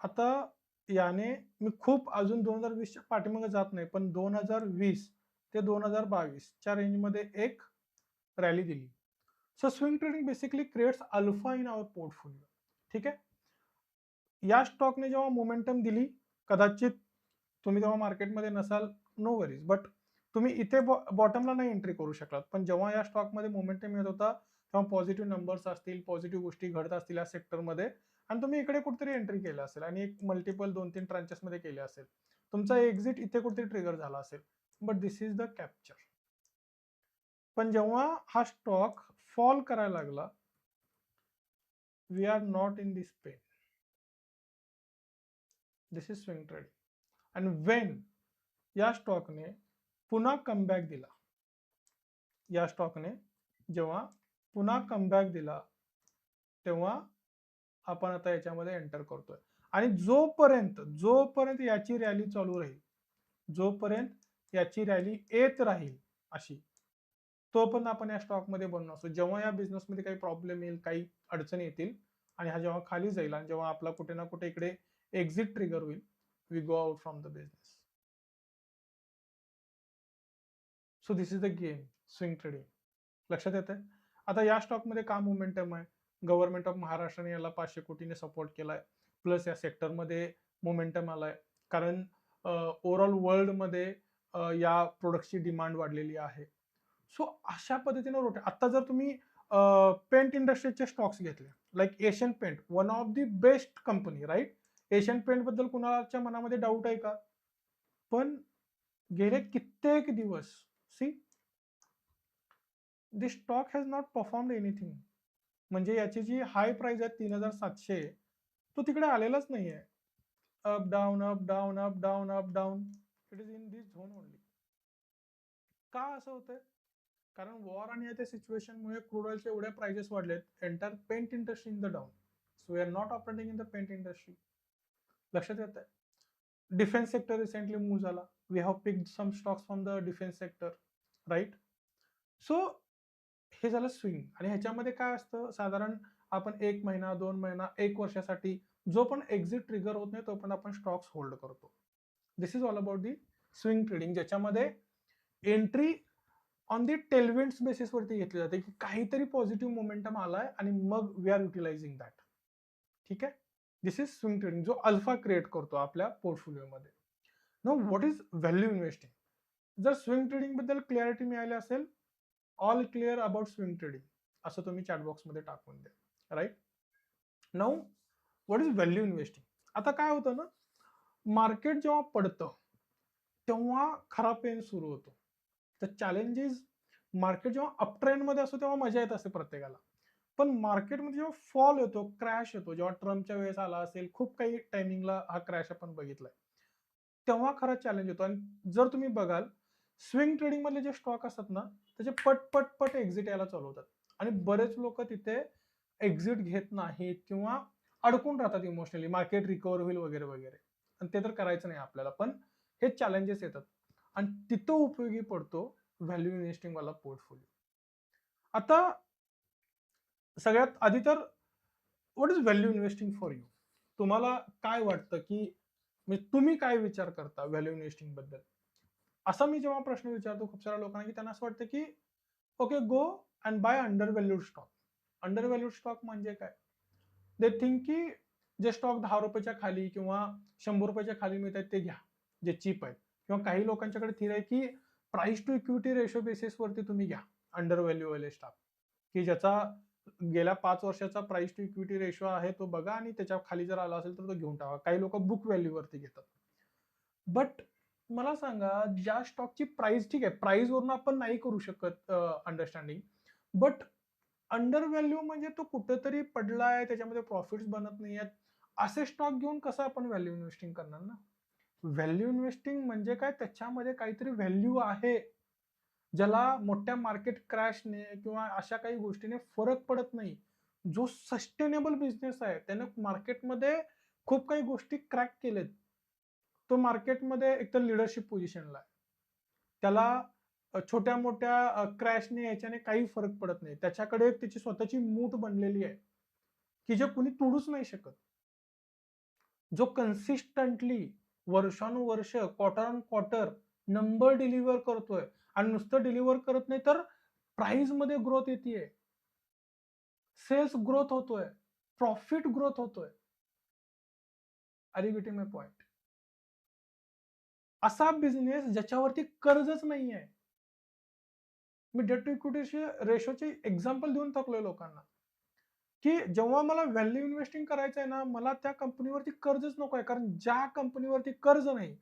आता याने मी खूप अजून 2020च्या पाठीमागे जात नाही, पण 2020 ते 2022 च्या रेंजमध्ये एक रॅली दिली. So swing trading basically creates alpha in our portfolio. ठीक आहे, या स्टॉकने जेव्हा मोमेंटम दिली, कदाचित तुम्ही तेव्हा मार्केटमध्ये नसाल, नो वरीज, बट तुम्ही इथे बॉटमला नाही एंट्री करू शकलात, पण जेव्हा या स्टॉकमध्ये मोमेंटम येत होता तेव्हा पॉझिटिव्ह नंबर्स असतील, पॉझिटिव्ह गोष्टी घडत असतील या सेक्टरमध्ये, आणि तुम्ही इकडे कुठेतरी एंट्री केलं असेल आणि एक मल्टिपल 2-3 ट्रांचेसमध्ये केले असेल, तुमचा एक्झिट इथे कुठेतरी ट्रिगर झाला असेल, but this is the capture. पण जेव्हा हा स्टॉक फॉल करायला लागला, we are not in this pain. This is swing trading. आणि वेन या स्टॉकने पुन्हा कमबॅक दिला, या स्टॉकने जेव्हा पुन्हा कमबॅक दिला, तेव्हा आपण आता याच्यामध्ये एंटर करतोय. आणि जोपर्यंत याची रॅली चालू राहील, जोपर्यंत याची रॅली येत राहील अशी, तोपर्यंत आपण या स्टॉकमध्ये बनलो असतो. जेव्हा या बिझनेसमध्ये काही प्रॉब्लेम येईल, काही अडचणी येतील, आणि हा जेव्हा खाली जाईल आणि जेव्हा आपला कुठे ना कुठे इकडे एक्झिट ट्रिगर होईल, we go out from the business. So this is the game swing trading. लक्षात येत आहे. आता या स्टॉकमध्ये का मोमेंटम आहे, गव्हर्नमेंट ऑफ महाराष्ट्राने याला 500 कोटीने सपोर्ट केलाय, प्लस या सेक्टरमध्ये मोमेंटम आलाय, कारण ओव्हरऑल वर्ल्डमध्ये या प्रोडक्टची डिमांड वाढलेली आहे. सो अशा पद्धतीने रोटे. आता जर तुम्ही पेंट इंडस्ट्रीचे स्टॉक्स घेतले, like Asian paint, one of the best company, right. Asian paint बद्दल कुणाच्या मनामध्ये डाऊट आहे का? पण गेले कित्येक दिवस, see, this stock has not performed anything. म्हणजे याची जी हाय प्राइस आहे 3700, तो तिकडे आलेलाच नाहीये. Up down up down up down up down, it is in this zone only. का असं होतंय? कारण वॉर आणि त्या सिच्युएशनमुळे क्रूड ऑइलचे एवढ्या प्राइसेस वाढलेत, entire paint industry in the down. So we are not operating in the paint industry. लक्षात येत आहे. डिफेन्स सेक्टर रिसेंटली मूव्ह झाला, we have picked some stocks from the defence sector, right. सो हे झालं swing. आणि ह्याच्यामध्ये काय असतं, साधारण आपण 1 महिना, 2 महिना, 1 वर्षासाठी जो पण एक्झिट ट्रिगर होत नाही तोपर्यंत आपण स्टॉक्स होल्ड करतो. This is all about the swing trading, ज्याच्यामध्ये एंट्री ऑन दी टेलविंड्स बेसिसवरती घेतली जाते, की काहीतरी पॉझिटिव्ह मोमेंटम आलाय आणि मग वी आर युटिलायझिंग दॅट. ठीक आहे, दिस इज स्विंग ट्रेडिंग, जो अल्फा क्रिएट करतो आपल्या पोर्टफोलिओमध्ये. No what is value investing. जर स्विंग ट्रेडिंग बद्दल क्लॅरिटी मिळाली असेल, all clear about swing trading असं तुम्ही चॅटबॉक्समध्ये टाकून द्या, right. Now what is value investing. आता काय होतं ना, मार्केट जेव्हा पडतं तेव्हा खरा पेन सुरू होतो. तर चॅलेंजेस, मार्केट जेव्हा अप ट्रेंडमध्ये असतो तेव्हा मजा येत असते प्रत्येकाला, पण मार्केटमध्ये जेव्हा फॉल येतो, क्रॅश येतो, जेव्हा ट्रम्पच्या वेळेस आला असेल, खूप काही टायमिंगला हा क्रॅश आपण बघितलाय, तेव्हा खरा चॅलेंज येतो. आणि जर तुम्ही बघाल स्विंग ट्रेडिंग मधले जे स्टॉक असतात ना, त्याचे पट पट पट एक्झिट यायला चालू होतात, आणि बरेच लोक तिथे एक्झिट घेत नाहीत किंवा अडकून राहतात इमोशनली, मार्केट रिकवर होईल वगैरे वगैरे. आणि ते तर करायचं नाही आपल्याला, पण हे चॅलेंजेस येतात आणि तिथं उपयोगी पडतो व्हॅल्यू इन्व्हेस्टिंग वाला पोर्टफोलिओ. आता सगळ्यात आधी तर what is value investing for you. तुम्हाला काय वाटतं, की म्हणजे तुम्ही काय विचार करता व्हॅल्यू इन्व्हेस्टिंग बद्दल? असा मी जेव्हा प्रश्न विचारतो खूप साऱ्या लोकांना, की त्यांना असं वाटतं की okay, go and by under valued stock. Under valued stock म्हणजे काय? दे थिंक की जे स्टॉक 10 रुपयाच्या खाली किंवा 100 रुपयाच्या खाली मिळतात ते घ्या, जे चीप आहेत. किंवा काही लोकांच्याकडे थिअरी आहे की प्राइस टू इक्विटी रेशो बेसिसवरती तुम्ही घ्या अंडर व्हॅल्यू वाले स्टॉक, की ज्याचा गेल्या 5 वर्षाचा प्राइस टू इक्विटी रेशो आहे तो बघा आणि त्याच्या खाली जर आला असेल तर तो घेऊन टाका. काही लोक बुक व्हॅल्यूवरती घेतात. बट मला सांगा, ज्या स्टॉकची प्राइस, ठीक आहे, प्राइस वरून आपण नाही करू शकत अंडरस्टँडिंग, बट अंडर व्हॅल्यू म्हणजे तो कुठेतरी पडलाय, त्याच्यामध्ये प्रॉफिट्स बनत नाहीयेत, असे स्टॉक घेऊन कसं आपण व्हॅल्यू इन्व्हेस्टिंग करणार ना? व्हॅल्यू इन्व्हेस्टिंग म्हणजे काय, त्याच्यामध्ये काहीतरी व्हॅल्यू आहे, ज्याला मोठ्या मार्केट क्रॅशने किंवा अशा काही गोष्टीने फरक पडत नाही. जो सस्टेनेबल बिझनेस आहे, त्याने मार्केटमध्ये खूप काही गोष्टी क्रॅक केलेत. तो मार्केटमध्ये एकतर लिडरशिप पोझिशनला आहे. त्याला छोट्या मोठ्या क्रॅशने याच्याने काही फरक पडत नाही. त्याच्याकडे त्याची स्वतःची मूठ बनलेली आहे, की जे कुणी तोडूच नाही शकत. जो कन्सिस्टंटली वर्षानुवर्ष, quarter on quarter number deliver करतोय, आणि नुसतं डिलिव्हर करत नाही तर प्राइस मध्ये ग्रोथ येते, सेल्स ग्रोथ होतोय, प्रॉफिट ग्रोथ होतोय. Are you getting my point? असा बिझनेस ज्याच्यावरती कर्जच नाहीये. मी डेट टू इक्विटी रेशोचे एक्झाम्पल देऊन थकलोय लोकांना, की जेव्हा मला व्हॅल्यू इन्व्हेस्टिंग करायचं आहे ना, मला त्या कंपनीवरती कर्जच नको आहे. कारण ज्या कंपनीवरती कर्ज नाही,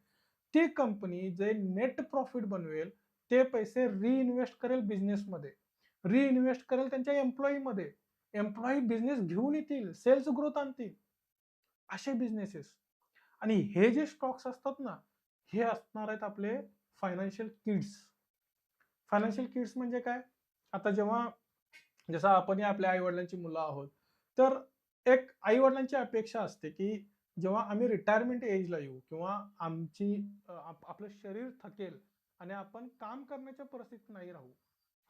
ती कंपनी जे नेट प्रॉफिट बनवेल ते पैसे रिइन्व्हेस्ट करेल बिझनेसमध्ये, रिइन्व्हेस्ट करेल त्यांच्या एम्प्लॉईमध्ये, एम्प्लॉई बिझनेस घेऊन येतील, सेल्स ग्रोथ आणतील, असे बिझनेसेस. आणि हे जे स्टॉक्स असतात ना, हे असणार आहेत आपले फायनान्शियल किड्स. फायनान्शियल किड्स म्हणजे काय? आता जेव्हा, जसं आपण आपल्या आई वडिलांची मुलं आहोत, तर एक आई वडिलांची अपेक्षा असते की जेव्हा आम्ही रिटायरमेंट एजला येऊ किंवा आमची आपलं शरीर थकेल आणि आपण काम करण्याच्या परिस्थितीत नाही राहू,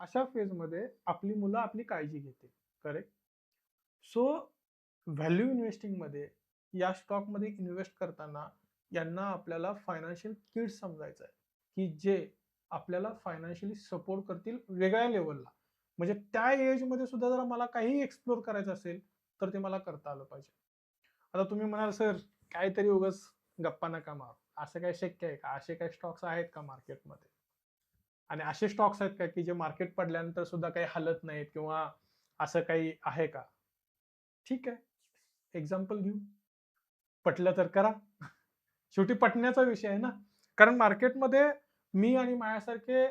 अशा फेजमध्ये आपली मुलं आपली काळजी घेतील. करेक्ट? सो व्हॅल्यू इन्व्हेस्टिंग मध्ये, या स्टॉक मध्ये इन्व्हेस्ट करताना यांना आपल्याला फायनान्शियल किड्स समजायचं आहे, की जे आपल्याला फायनान्शियली सपोर्ट करतील वेगळ्या लेवलला. म्हणजे त्या एज मध्ये सुद्धा जर मला काही एक्सप्लोर करायचं असेल तर ते मला करता आलं पाहिजे. आता तुम्ही म्हणाल, सर काहीतरी उगाच गप्पा नका मारू, असं काय शक्य आहे का? असे काही स्टॉक्स आहेत का मार्केटमध्ये? आणि असे स्टॉक्स आहेत का की जे मार्केट पडल्यानंतर सुद्धा काही हलत नाहीत, किंवा असं काही आहे का? ठीक आहे, एक्झाम्पल घेऊ. पटलं तर करा. शेवटी पटण्याचा विषय आहे ना. कारण मार्केटमध्ये मी आणि माझ्यासारखे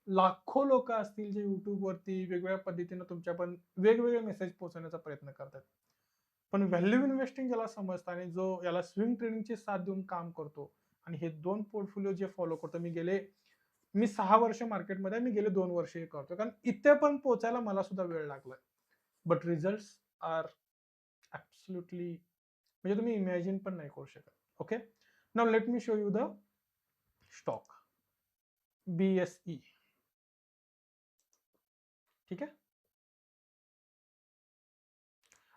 लाखो लोक असतील जे युट्यूबवरती वेगवेगळ्या पद्धतीने तुमच्या पण वेगवेगळे मेसेज पोहोचवण्याचा प्रयत्न करतात. पण व्हॅल्यू इन्व्हेस्टिंग ज्याला समजतं आणि जो याला स्विंग ट्रेडिंगची साथ देऊन काम करतो, आणि हे 2 पोर्टफोलिओ जे फॉलो करतो, मी 6 वर्ष मार्केटमध्ये, मी गेले 2 वर्ष हे करतो, कारण इथे पण पोहोचायला मला सुद्धा वेळ लागलाय. बट रिझल्ट आर ऍब्सोल्युटली, म्हणजे तुम्ही इमॅजिन पण नाही करू शकत. Okay, now let me show you the stock BSE. ठीक आहे.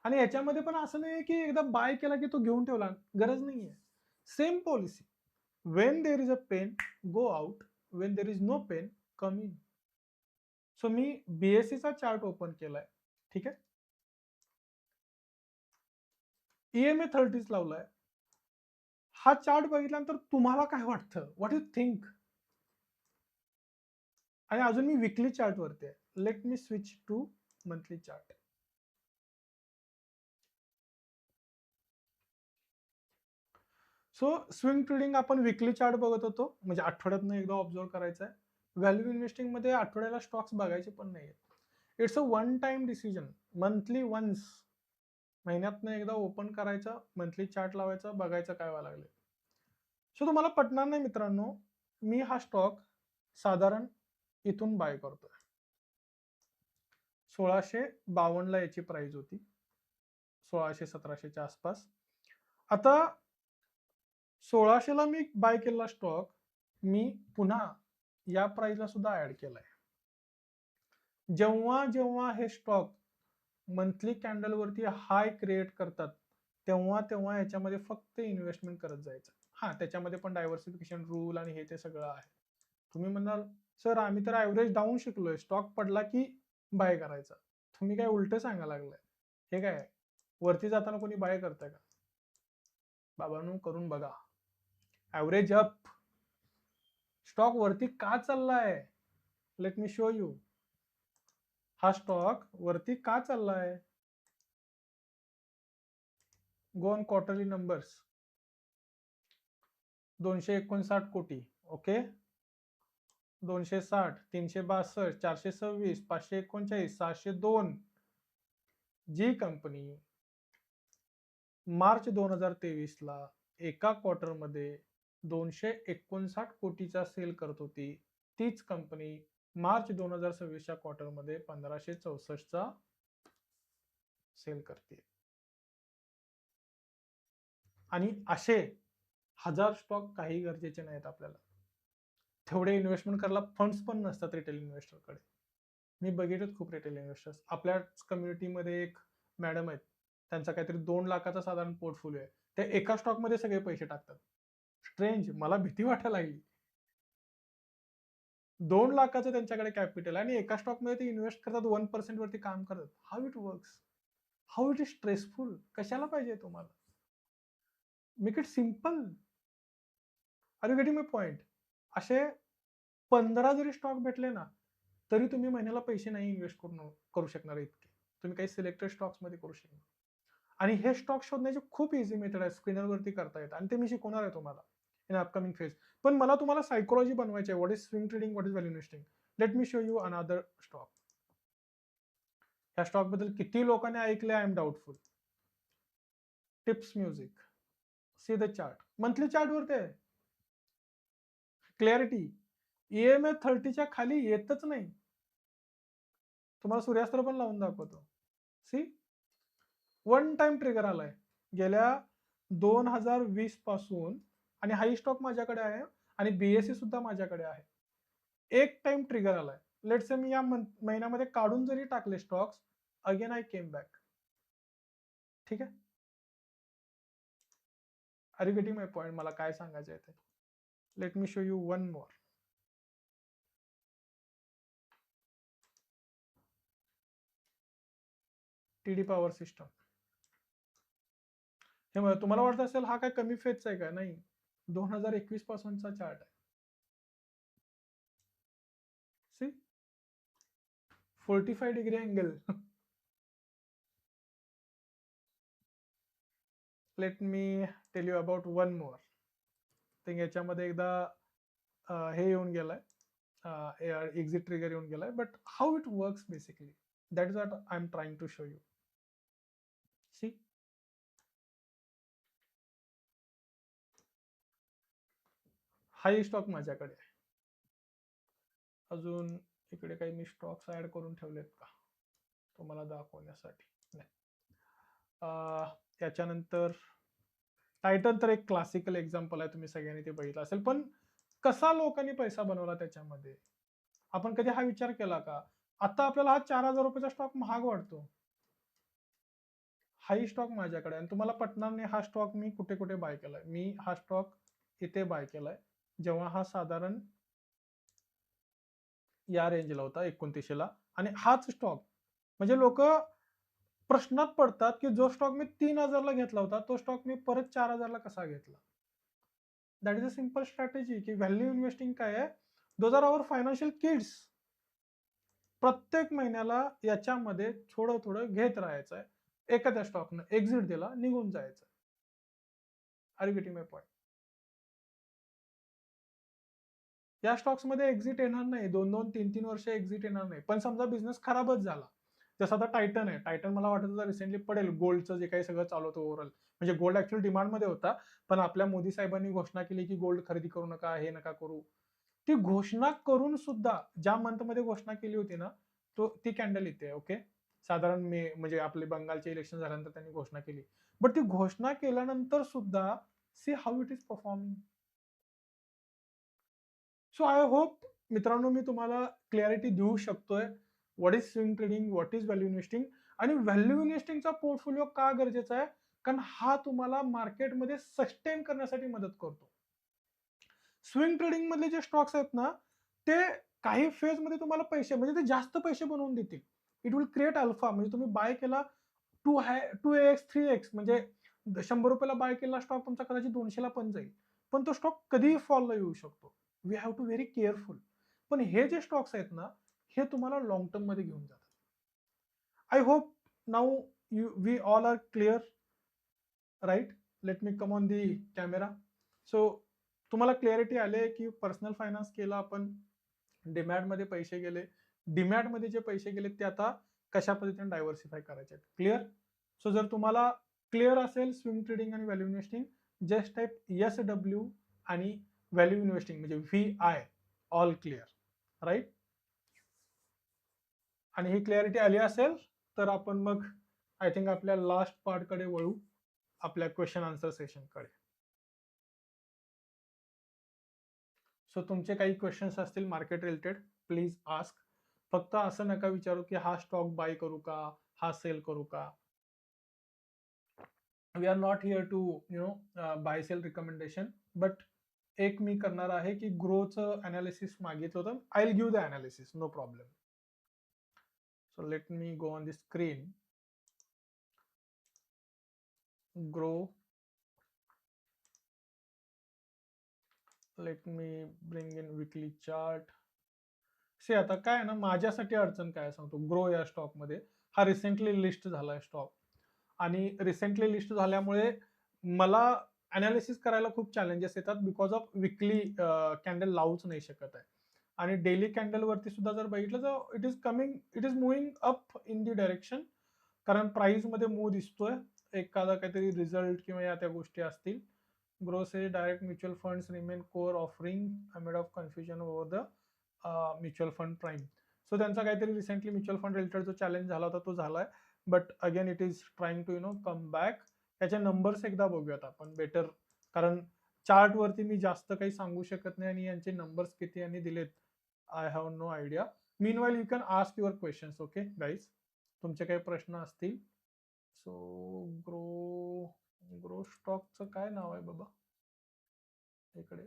आणि याच्यामध्ये पण असं नाही की एकदा बाय केला की तो घेऊन ठेवला, गरज नाहीये. Same policy, when there is a pain go out, when there is no pain come in. So मी BSE चा चार्ट ओपन केलाय. ठीक आहे. EMA 30 लावलाय. हा चार्ट बघितल्यानंतर तुम्हाला काय वाटतं? What you think? आणि अजून मी विकली चार्ट वरती आहे. Let me switch to monthly chart. So swing trading आपण विकली चार्ट बघत होतो, म्हणजे आठवड्यातनं एकदा ऑब्झर्व करायचं आहे. व्हॅल्यू इन्व्हेस्टिंग मध्ये आठवड्याला स्टॉक्स बघायचे पण नाहीये. It's a one time decision. Monthly once, महिन्यातनं एकदा ओपन करायचं, मंथली चार्ट लावायचा, बघायचं काय व्हायला लागले. सो तुम्हाला पटणार नाही मित्रांनो, मी हा स्टॉक साधारण इथून बाय करतोय. 1652 ला याची प्राइस होती, 1600-1700च्या आसपास. आता 1600 ला मी बाय केलेला स्टॉक मी पुन्हा या प्राइसला सुद्धा ऍड केलाय. जेव्हा जेव्हा हे स्टॉक मंथली कॅन्डल वरती हाय क्रिएट करतात, तेव्हा तेव्हा याच्यामध्ये फक्त इन्व्हेस्टमेंट करत जायचं. हा, त्याच्यामध्ये पण डायव्हर्सिफिकेशन रूल आणि हे ते सगळं आहे. तुम्ही म्हणाल, सर आम्ही तर ऍव्हरेज डाऊन शिकलोय, स्टॉक पडला की बाय करायचा. तुम्ही काय उलट सांगायला लागलाय? हे काय वरती जाताना कोणी बाय करताय का? बाबांनो, करून बघा. ऍव्हरेज अप, स्टॉक वरती का चाललाय? Late me show you. हा स्टॉक वरती का चाललाय? Go on quarterly numbers. 259 कोटी, ओके. 260, 362, 426, 539, 602. जी कंपनी मार्च 2023 ला एका क्वार्टरमध्ये 259 कोटीचा सेल करत होती, तीच कंपनी मार्च 2026च्या क्वार्टरमध्ये 1564चा सेल करते. आणि असे हजार स्टॉक काही गरजेचे नाहीत आपल्याला. तेवढे इन्व्हेस्टमेंट करायला फंड्स पण नसतात रिटेल इन्व्हेस्टरकडे. मी बघितलं खूप रिटेल इन्व्हेस्टर्स. आपल्याच कम्युनिटीमध्ये एक मॅडम आहेत, त्यांचा काहीतरी 2 लाखाचा साधारण पोर्टफोलिओ आहे. ते एका स्टॉकमध्ये सगळे पैसे टाकतात. स्ट्रेंज, मला भीती वाटायला लागली. 2 लाखाचं त्यांच्याकडे कॅपिटल आणि एका स्टॉकमध्ये ते इन्व्हेस्ट करतात, 1% वरती काम करतात. How it works? How it is stressful? कशाला पाहिजे तुम्हाला? Make it simple. Are you getting my point? असे 15 जरी स्टॉक भेटले ना, तरी तुम्ही महिन्याला पैसे नाही इन्व्हेस्ट करू शकणार इतके. तुम्ही काही सिलेक्टेड स्टॉक्समध्ये करू शकणार. आणि हे स्टॉक शोधण्याचे खूप इझी मेथड आहे, स्क्रीनरवरती करता येतं आणि ते मी शिकवणार आहे तुम्हाला इन अपकमिंग फेज. पण मला तुम्हाला सायकोलॉजी बनवायची आहे. What is swing trading, what is value investing. Let me show you another stock. या स्टॉक बद्दल किती लोकांनी ऐकले I am doubtful. Tips music. See the chart. Monthly chart वरती आहे. क्लॅरिटी. EMA 30च्या खाली येतच नाही. तुम्हाला सूर्यास्त्र पण लावून दाखवतो. सी, वन टाइम ट्रिगर आलाय गेल्या 2020 पासून आणि हाई स्टॉक माझ्याकडे आहे आणि BSE सुद्धा माझ्याकडे आहे. एक टाइम ट्रिगर आलाय. लेट्स से मी या महिन्यामध्ये काढून जरी टाकले stocks, again I came back. ठीक आहे. Are you getting my point? मला काय सांगायचं आहे ते. Let me show you one more. TD power system. हे तुम्हाला वाटत असेल हा काय कमी फेजचा आहे का? नाही, 2021 पासूनचा चार्ट आहे. See, 45 degree angle. Let me tell you about one more thing. याच्यामध्ये एकदा हे येऊन गेलाय, एक्झिट ट्रिगर येऊन गेलाय. But how it works basically, that is what I am trying to show you. See, हाई स्टॉक माझ्याकडे आहे. अजून इकडे काही मी स्टॉक्स ऍड करून ठेवलेत का तुम्हाला दाखवण्यासाठी? नाही. त्याच्यानंतर टायटन तर एक क्लासिकल एक्झाम्पल आहे, तुम्ही सगळ्यांनी ते बघितलं असेल. पण कसा लोकांनी पैसा बनवला त्याच्यामध्ये, आपण कधी हा विचार केला का? आता आपल्याला हा 4000 रुपयाचा स्टॉक महाग वाटतो. हाही स्टॉक माझ्याकडे, आणि तुम्हाला पटणार नाही हा स्टॉक मी कुठे कुठे बाय केलाय. मी हा स्टॉक इथे बाय केलाय जेव्हा हा साधारण या रेंजला होता 2900ला. आणि हाच स्टॉक म्हणजे लोक प्रश्नात पडतात की जो स्टॉक मी 3000ला घेतला होता तो स्टॉक मी परत 4000ला कसा घेतला. That is a simple strategy. की व्हॅल्यू इन्व्हेस्टिंग काय आहे? Those are our financial kids. प्रत्येक महिन्याला याच्यामध्ये थोडं थोडं घेत राहायचं आहे. एखाद्या स्टॉकनं एक्झिट दिला, निघून जायचं. Are you getting my point? या स्टॉक्समध्ये एक्झिट येणार नाही, 2-2, 3-3 वर्ष एक्झिट येणार नाही. पण समजा बिझनेस खराबच झाला, जसं आता टायटन आहे. टायटन मला वाटत होतं रिसेंटली पडेल. गोल्डचं जे काही सगळं चालू होतं ओव्हरऑल, म्हणजे गोल्ड ऍक्च्युअली डिमांडमध्ये होता, पण आपल्या मोदी साहेबांनी घोषणा केली की गोल्ड खरेदी करू नका, हे नका करू. ती घोषणा करून सुद्धा ज्या मंथमध्ये घोषणा केली होती ना, ती कॅन्डल इथे, ओके. साधारण मे, म्हणजे आपले बंगालचे इलेक्शन झाल्यानंतर त्यांनी घोषणा केली. बट ती घोषणा केल्यानंतर सुद्धा see how it is performing. So I hope मित्रांनो मी तुम्हाला क्लॅरिटी देऊ शकतोय. What is swing trading, what is value investing, आणि व्हॅल्यू इन्व्हेस्टिंगचा पोर्टफोलिओ का गरजेचा आहे? कारण हा तुम्हाला मार्केटमध्ये सस्टेन करण्यासाठी मदत करतो. स्विंग ट्रेडिंग मधले जे स्टॉक्स आहेत ना, ते काही फेज मध्ये तुम्हाला पैसे, म्हणजे ते जास्त पैसे बनवून देतील. It will create alpha. म्हणजे तुम्ही बाय केला 2x 3x, म्हणजे 100 रुपयाला बाय केला स्टॉक तुमचा कदाचित 200ला पण जाईल. पण तो स्टॉक कधीही फॉलला येऊ शकतो. We have to very careful. पण हे जे स्टॉक्स आहेत ना, हे तुम्हाला लॉंग टर्म मध्ये घेऊन जातात. I hope now we all are clear, right? Let me come on the camera. So तुम्हाला क्लिअरिटी आले की पर्सनल फायनान्स केला आपण, डीमॅट मध्ये पैसे गेले, डीमॅट मध्ये जे पैसे गेले ते आता कशा पद्धतीने डायव्हर्सिफाय करायचे. क्लिअर? सो जर तुम्हाला क्लिअर असेल स्विंग ट्रेडिंग आणि value investing, just type SW आणि व्हॅल्यू इन्व्हेस्टिंग म्हणजे VI, ऑल क्लिअर, राईट? आणि ही क्लिअरिटी आली असेल तर आपण मग आय थिंक आपल्या लास्ट पार्ट कडे वळू, आपल्या क्वेश्चन आन्सर सेशन कडे. सो तुमचे काही क्वेश्चन्स असतील मार्केट रिलेटेड, प्लीज आस्क. फक्त असं नका विचारू की हा स्टॉक बाय करू का, हा सेल करू का. We are not here to buy sell recommendation, but एक मी करणार आहे की ग्रोचं अनालिसिस मागितलं होतं. I will give the analysis, no problem. So let me go on the screen. Groww, let me bring in weekly chart. Say आता काय आहे ना, माझ्यासाठी अडचण काय सांगतो. ग्रो या स्टॉक मध्ये हा रिसेंटली लिस्ट झालाय स्टॉक, आणि रिसेंटली लिस्ट झाल्यामुळे मला अनालिसिस करायला खूप चॅलेंजेस येतात बिकॉज ऑफ विकली कॅन्डल लावूच नाही शकत आहे. आणि डेली कॅन्डल वरती सुद्धा जर बघितलं तर it is moving up in the direction, कारण प्राइस मध्ये मूव दिसतोय. एखादा काहीतरी रिझल्ट किंवा या त्या गोष्टी असतील. Groww says direct mutual funds remain core offering amid of confusion over the mutual fund prime. So त्यांचा काहीतरी रिसेंटली म्युच्युअल फंड रिलेटेड जो चॅलेंज झाला होता तो झालाय, but again it is trying to come back. त्याचे नंबर्स एकदा बघूयात आपण बेटर, कारण चार्ट वरती मी जास्त काही सांगू शकत नाही आणि यांचे नंबर्स किती यांनी दिलेत I have no idea. Meanwhile you can ask your questions. Okay guys, तुमचे काही प्रश्न असतील. सो ग्रो स्टॉकचं काय नाव आहे बाबा इकडे?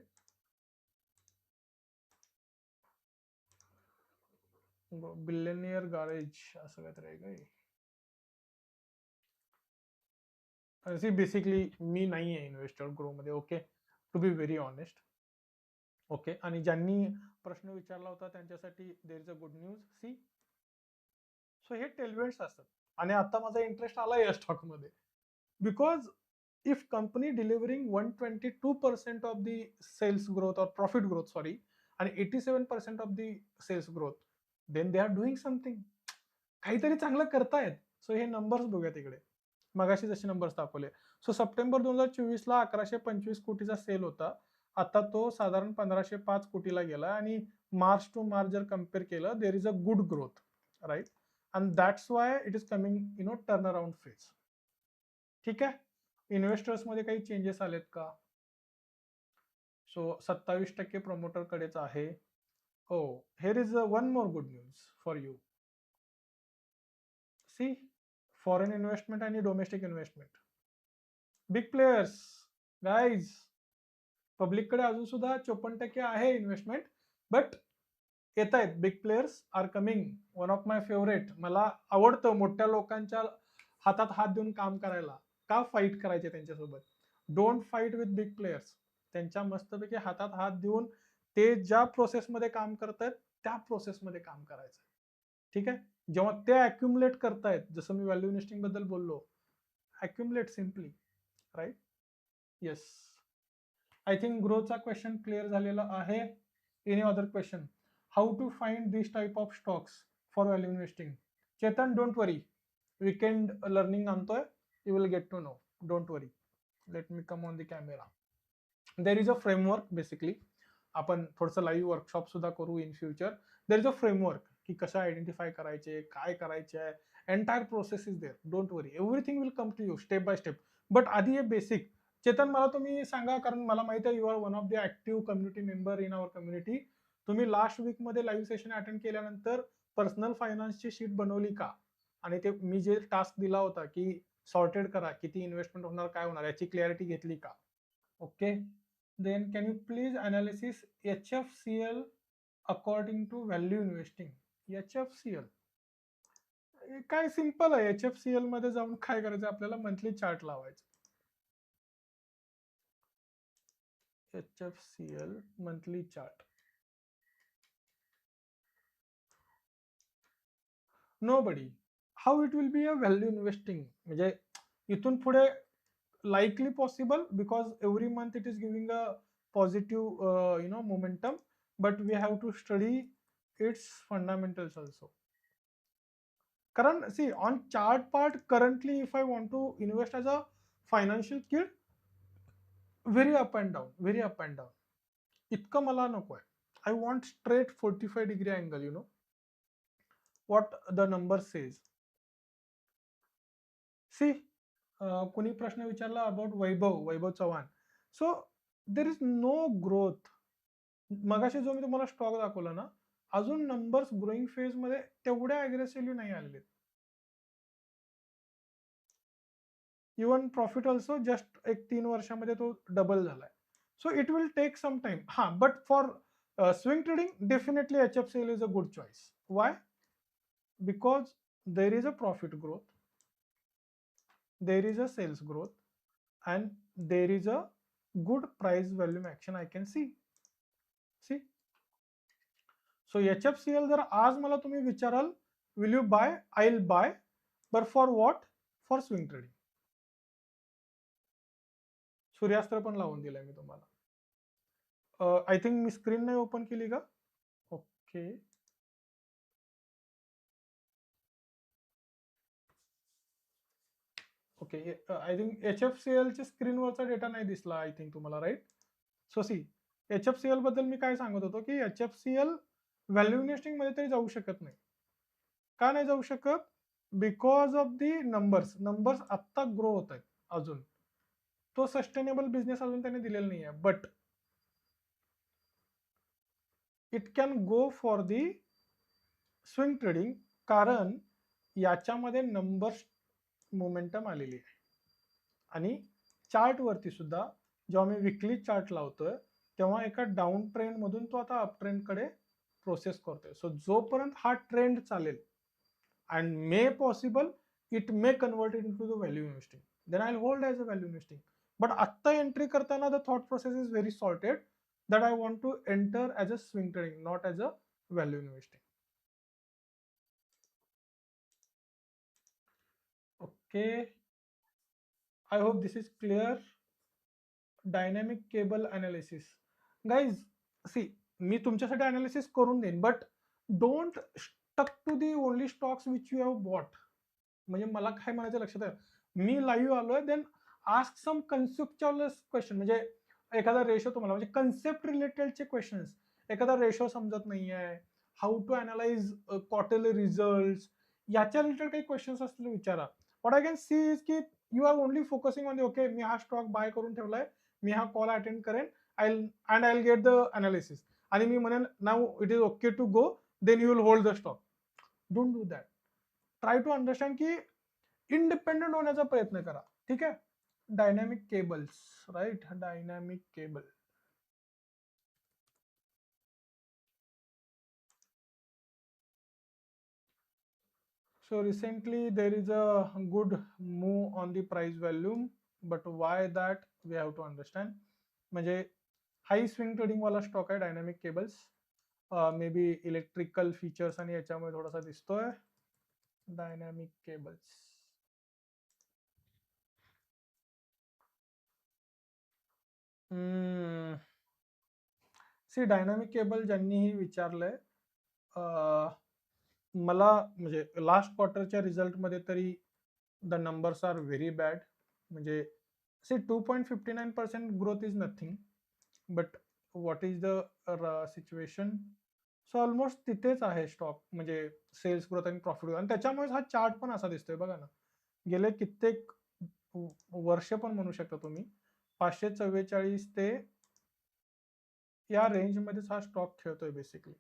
बिलियनियर गॅरेज असं काहीतरी आहे काय? सी बेसिकली मी नाही आहे इन्व्हेस्टर ग्रो मध्ये, okay, to be very honest. Okay, आणि ज्यांनी प्रश्न विचारला होता त्यांच्यासाठी there is a good news. See, so हे टेलवेंट्स असतात, आणि आता माझा इंटरेस्ट आला या स्टॉक मध्ये because if company delivering 122% of the sales growth or profit growth, sorry, आणि 87% of the sales growth, then they are doing something, काहीतरी चांगलं करतायत. सो हे नंबर्स बघूया तिकडे, मगाशी जसे नंबर्स दाखवले. सो सप्टेंबर 2024 ला 1125 कोटीचा सेल होता, आता तो साधारण 1505 कोटीला गेला, आणि मार्च टू मार्च जर कम्पेअर केलं there is a good growth, right? And that's why it is coming turn around phase. ठीक आहे, इन्व्हेस्टर्स मध्ये काही चेंजेस आलेत का? सो 27% प्रमोटर कडेच आहे. हो, here is one more good news for you. See, foreign investment आणि domestic investment, big players guys. पब्लिककडे अजून सुद्धा 54% आहे इन्व्हेस्टमेंट, बट येत आहेत big players are coming. One of my favourite. मला आवडतं मोठ्या लोकांच्या हातात हात देऊन काम करायला. का फाईट करायचे त्यांच्यासोबत? Don't fight with big players. त्यांच्या मस्तपैकी हातात हात देऊन ते ज्या प्रोसेसमध्ये काम करतायत त्या प्रोसेसमध्ये काम करायचं. ठीक आहे, जेव्हा ते अक्युमुलेट करतायत, जसं मी व्हॅल्यू इन्व्हेस्टिंग बद्दल बोललो, accumulate simply, right? Yes, I think ग्रोचा क्वेश्चन क्लिअर झालेला आहे. Any other question? How to find this type of stocks for value investing? Chetan, don't worry, weekend learning आणतोय, you will get to know, don't worry. Let me come on the camera. There is a framework basically. आपण थोडंसं live workshop सुद्धा करू in future. There is a framework की कसं identify करायचे, काय करायचे आहे. Entire process is there, don't worry, everything will come to you step by step. But आधी हे बेसिक. चेतन, मला तुम्ही सांगा, कारण मला माहिती आहे you are one of the active community member in our community. तुम्ही लास्ट वीक मध्ये लाईव्ह सेशन अटेंड केल्यानंतर पर्सनल फायनान्सची शीट बनवली का? आणि ते मी जे टास्क दिला होता की सॉर्टेड करा, किती इन्व्हेस्टमेंट होणार, काय होणार, याची क्लॅरिटी घेतली का? Okay, then can you please analysis HFCL according to value investing? HFCL काय सिंपल आहे. HFCL मध्ये जाऊन काय करायचं आपल्याला? मंथली चार्ट लावायचं. HFCL monthly chart. Nobody. How it will be a value investing? म्हणजे इथून पुढे likely possible because every month it is giving a positive momentum, but we have to study its fundamentals also. Karan, see on chart part currently if I want to invest as a financial kid, very up and down, very up and down. इतकं मला नको आहे. I want straight 45-degree angle, what the number says. See, कुणी प्रश्न विचारला about Vaibhav Chavan. So there is no growth. मगाशी जो मी तुम्हाला स्टॉक दाखवला ना, अजून नंबर्स ग्रोईंग फेज मध्ये तेवढ्या अग्रेसिव्हली नाही आलेले. इवन प्रॉफिट ऑल्सो जस्ट एक 3 वर्षामध्ये तो डबल झालाय. So it will take some time. हा, but for swing trading definitely HFCL is a good choice. Why? Because there is a profit growth, there is a sales growth, and there is a good price volume action I can see. So HFCL जर आज मला तुम्ही विचाराल will you buy, I'll buy, but for what? For swing trading. सूर्यास्त्र पण लावून दिलाय मी तुम्हाला. I think me screen नाही ओपन केली का? Okay, okay. I think HFCL च्या स्क्रीनवरचा डेटा नाही दिसला आय थिंक तुम्हाला, राईट? सो सी, HFCL बद्दल मी काय सांगत होतो की HFCL व्हॅल्यू इन्व्हेस्टिंग मध्ये तरी जाऊ शकत नाही. का नाही जाऊ शकत? बिकॉज ऑफ दी नंबर्स आत्ता ग्रो होत आहेत. अजून तो सस्टेनेबल बिझनेस अजून त्याने दिलेला नाही आहे. But it can go for the swing trading, कारण याच्यामध्ये नंबर्स मोमेंटम आलेली आहे. आणि चार्ट वरती सुद्धा जेव्हा मी विकली चार्ट लावतोय तेव्हा एका डाऊन ट्रेंड मधून तो आता अप ट्रेंड कडे प्रोसेस करतोय. सो जोपर्यंत हा ट्रेंड चालेल and may possible it may convert it into the value investing, then I'll hold as a value investing. But atta entry kartana the thought process is very sorted that I want to enter as a swing trading, not as a value investing. Okay, I hope this is clear. Dynamic cable analysis, guys. See, मी तुमच्यासाठी analysis करून देईन, but don't stuck to the only stocks which you have bought. म्हणजे मला काय म्हणायचं लक्षात आहे, मी लाईव्ह आलोय, then ask some conceptual question. म्हणजे एखादा रेशो तुम्हाला, म्हणजे कन्सेप्ट रिलेटेडचे क्वेश्चन्स. एखादा रेशो समजत नाहीये, how to analyse quarterly result, याच्या रिलेटेड काही क्वेश्चन्स असतील विचारा. What I can see is की you are only focusing on okay, मी हा स्टॉक बाय करून ठेवलाय, मी हा कॉल अटेंड करेन, आय गेट द अनालिसिस, आणि मी म्हणेन now it is okay to go, then you will hold the stock. Don't do that. Try to understand की इंडिपेंडेंट होण्याचा प्रयत्न करा. ठीक आहे. Dynamic cables, right? Dynamic cable. So recently there is a good move on the price volume, but why that we have to understand. म्हणजे हाई swing trading वाला stock आहे dynamic cables. May be electrical features आणि याच्यामुळे थोडासा दिसतोय. Dynamic cables. See, dynamic cable ज्यांनीही विचारलंय, मला म्हणजे लास्ट क्वार्टरच्या रिझल्टमध्ये तरी the numbers are very bad. म्हणजे see 2.59% growth is nothing, but what is the situation? So almost तिथेच आहे स्टॉक, म्हणजे सेल्स ग्रोथ आणि प्रॉफिट ग्रोथ. आणि त्याच्यामुळे हा चार्ट पण असा दिसतोय बघा ना. गेले कित्येक वर्ष पण म्हणू शकता तुम्ही, 544 ते या रेंजमध्येच हा स्टॉक खेळतोय basically.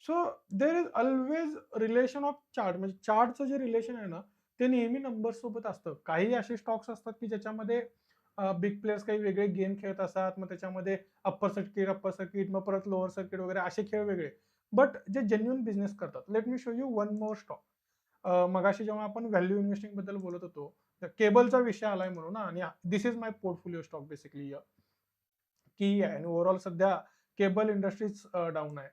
So there is always relation of chart. म्हणजे चार्टचं जे रिलेशन आहे ना, ते नेहमी नंबर्स सोबत असतं. काही असे स्टॉक्स असतात की ज्याच्यामध्ये बिग प्लेयर्स काही वेगळे गेम खेळत असतात, मग त्याच्यामध्ये अप्पर सर्किट, मग परत लोअर सर्किट वगैरे असे खेळ वेगळे. बट जे जेन्युइन बिझनेस करतात, late me show you one more stock. मगाशी जेव्हा आपण व्हॅल्यू इन्व्हेस्टिंग बद्दल बोलत होतो, केबलचा विषय आलाय म्हणून ना, आणि this is my portfolio stock basically. KEI आणि ओव्हरऑल सध्या केबल इंडस्ट्रीज डाऊन आहे.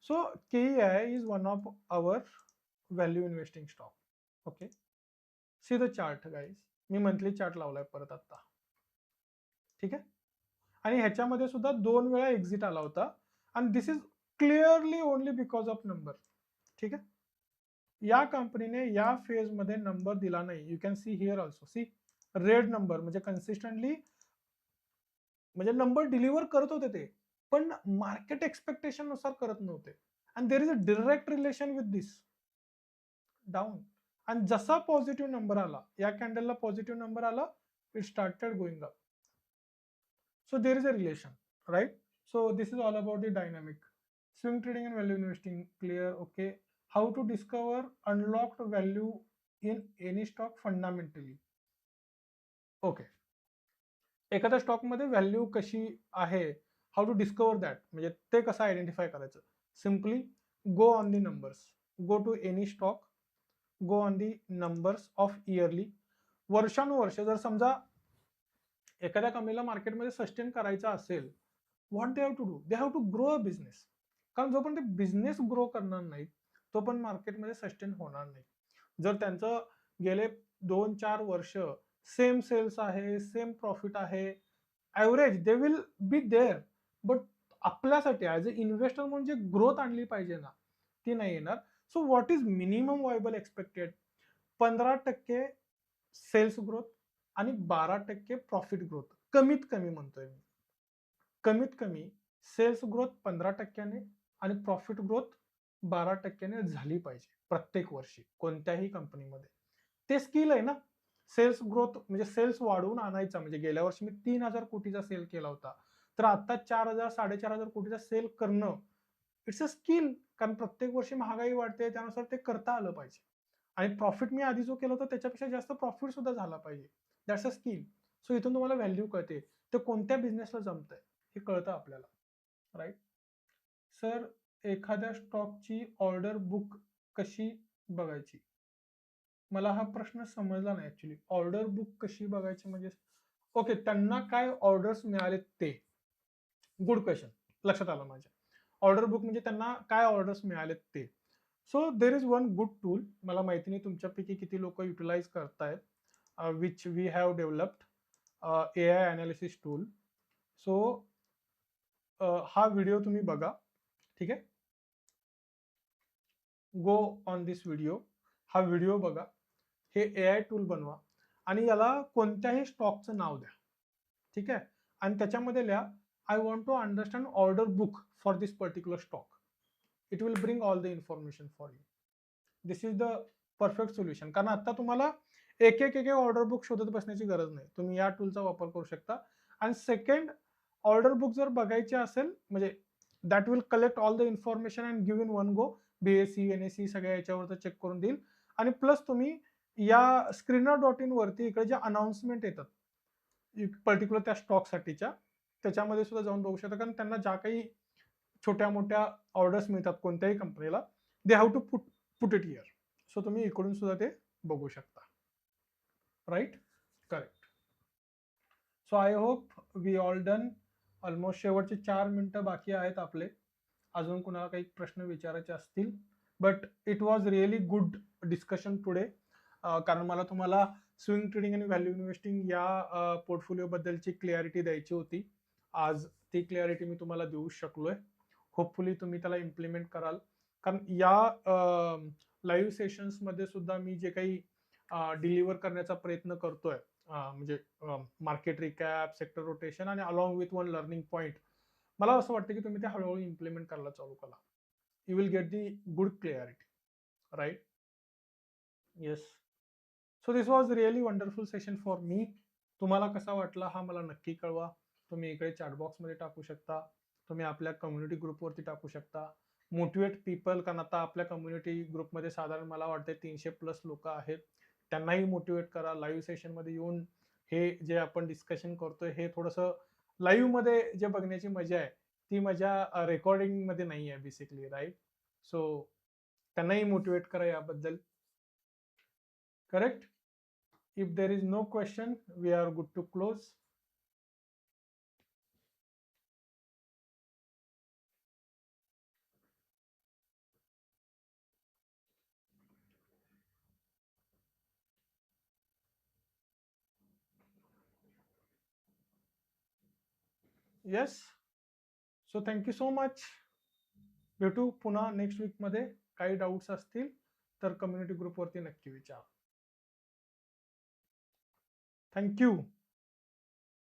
So KEI is one of our value investing stock. Okay, see the chart guys. मी मंथली चार्ट लावलाय परत आता. ठीक आहे, आणि ह्याच्यामध्ये सुद्धा 2 वेळा एक्झिट आला होता आणि this is clearly only because of number. ठीक आहे, या कंपनीने या फेज मध्ये नंबर दिला नाही. You can see here also, see red number, म्हणजे कन्सिस्टंटली म्हणजे नंबर डिलिव्हर करत होते ते, पण मार्केट एक्सपेक्टेशन नुसार करत नव्हते. And there is a direct relation with this down. आणि जसा पॉझिटिव्ह नंबर आला, या कॅन्डलला पॉझिटिव्ह नंबर आला, it started going up. So there is a relation, right? So this is all about the dynamic. Swing trading and value investing, clear? Okay. How to discover unlocked value in any stock fundamentally? Okay. एखाद्या stock मध्ये value कशी आहे, how to discover that, म्हणजे ते कसं identify करायचं? Simply go on the numbers. Go to any stock, go on the numbers of yearly. वर्षानुवर्ष जर समजा एखाद्या कंपनीला मार्केटमध्ये सस्टेन करायचं असेल, what they have to do? They have to grow a business. कारण जोपर्यंत ते बिझनेस ग्रो करणार नाही, तो पण मार्केटमध्ये सस्टेन होणार नाही. जर त्यांचं गेले 2-4 वर्ष सेम सेल्स आहे, सेम प्रॉफिट आहे, average they will be there, but आपल्यासाठी ॲज अ इन्व्हेस्टर म्हणजे ग्रोथ आणली पाहिजे ना, ती नाही येणार. So what is minimum viable expected? 15% sales growth आणि 12% प्रॉफिट ग्रोथ, कमीत कमी म्हणतोय मी. कमीत कमी सेल्स ग्रोथ 15%ने आणि प्रॉफिट ग्रोथ 12%ने झाली पाहिजे प्रत्येक वर्षी कोणत्याही कंपनीमध्ये. ते स्किल आहे ना. सेल्स ग्रोथ म्हणजे सेल्स वाढवून आणायचा. म्हणजे गेल्या वर्षी मी 3,000 कोटीचा सेल केला होता, तर आता 4,000 4,500 कोटीचा सेल करणं, इट्स अ स्किल. कारण प्रत्येक वर्षी महागाई वाढते, त्यानुसार ते करता आलं पाहिजे. आणि प्रॉफिट मी आधी जो केला होता त्याच्यापेक्षा जास्त प्रॉफिट सुद्धा झाला पाहिजे. That's a skill. सो इथून तुम्हाला व्हॅल्यू कळते, ते कोणत्या बिझनेसला जमतंय हे कळतं आपल्याला, राईट? सर, एखाद्या स्टॉकची ऑर्डर बुक कशी बघायची? मला हा प्रश्न समजला नाही ऍक्च्युली. ऑर्डर बुक कशी बघायची म्हणजे? ओके, त्यांना काय ऑर्डर्स मिळाले ते. गुड क्वेश्चन, लक्षात आलं माझ्या. ऑर्डर बुक म्हणजे त्यांना काय ऑर्डर्स मिळालेत ते. So there is one good tool, मला माहिती नाही तुमच्यापैकी किती लोक युटिलाइज करतायत, which we have developed, AI analysis tool. So हा व्हिडिओ तुम्ही बघा. ठीक आहे, गो ऑन दिस व्हिडिओ. हा व्हिडिओ बघा, हे AI टूल बनवा आणि याला कोणत्याही स्टॉकचं नाव द्या. ठीक आहे, आणि त्याच्यामध्ये लिहा I want to understand order book for this particular stock. It will bring all the information for you. This is the perfect solution. कारण आता तुम्हाला एक एक ऑर्डर बुक शोधत बसण्याची गरज नाही, तुम्ही या टूलचा वापर करू शकता. आणि सेकंड, ऑर्डर बुक जर बघायची असेल म्हणजे that will collect all the information and give in one go. BSE NSE सगळ्या याच्यावर चेक करून देईल. आणि प्लस तुम्ही या screener.in वरती इकडे ज्या अनाउन्समेंट येतात पर्टिक्युलर त्या स्टॉकसाठीच्या, त्याच्यामध्ये सुद्धा जाऊन बघू शकता. कारण त्यांना ज्या काही छोट्या मोठ्या ऑर्डर्स मिळतात कोणत्याही कंपनीला, they have to put it here. So तुम्ही इकडून सुद्धा ते बघू शकता, right? Correct. So I hope we all done. Almost शेवटचे 4 मिनिटं बाकी आहेत आपले. अजून कुणाला काही प्रश्न विचारायचे असतील, but it was really good discussion today. कारण मला तुम्हाला स्विंग ट्रेडिंग आणि व्हॅल्यू इन्व्हेस्टिंग या पोर्टफोलिओ बद्दलची क्लिअरिटी द्यायची होती. आज ती क्लिअरिटी मी तुम्हाला देऊ शकलोय. होपफुली तुम्ही त्याला इम्प्लिमेंट कराल. कारण या लाईव्ह सेशन्स मध्ये सुद्धा मी जे काही डिलिव्हर करण्याचा प्रयत्न करतोय, म्हणजे मार्केट रिकॅप, सेक्टर रोटेशन आणि along with one learning point, मला असं वाटतं की तुम्ही ते हळूहळू इम्प्लिमेंट करायला चालू करा. You will get the good clarity, right? Yes. So this was really wonderful session for me. तुम्हाला कसा वाटला हा मला नक्की कळवा. तुम्ही इकडे चॅटबॉक्समध्ये टाकू शकता, तुम्ही आपल्या कम्युनिटी ग्रुपवरती टाकू शकता. मोटिवेट पीपल, कारण आता आपल्या कम्युनिटी ग्रुपमध्ये साधारण मला वाटते 300+ लोक आहेत. त्यांनाही मोटिवेट करा. लाईव्ह सेशनमध्ये येऊन हे जे आपण डिस्कशन करतोय हे थोडंसं लाईव्ह मध्ये जे बघण्याची मजा आहे ती मजा रेकॉर्डिंग मध्ये नाही आहे बेसिकली, राईट? सो त्यांनाही मोटिवेट करा याबद्दल. Correct? If there is no question, we are good to close. Yes. So thank you so much. भेटू पुन्हा नेक्स्ट वीकमध्ये. काही डाऊट्स असतील तर कम्युनिटी ग्रुपवरती नक्की विचारा. थँक्यू.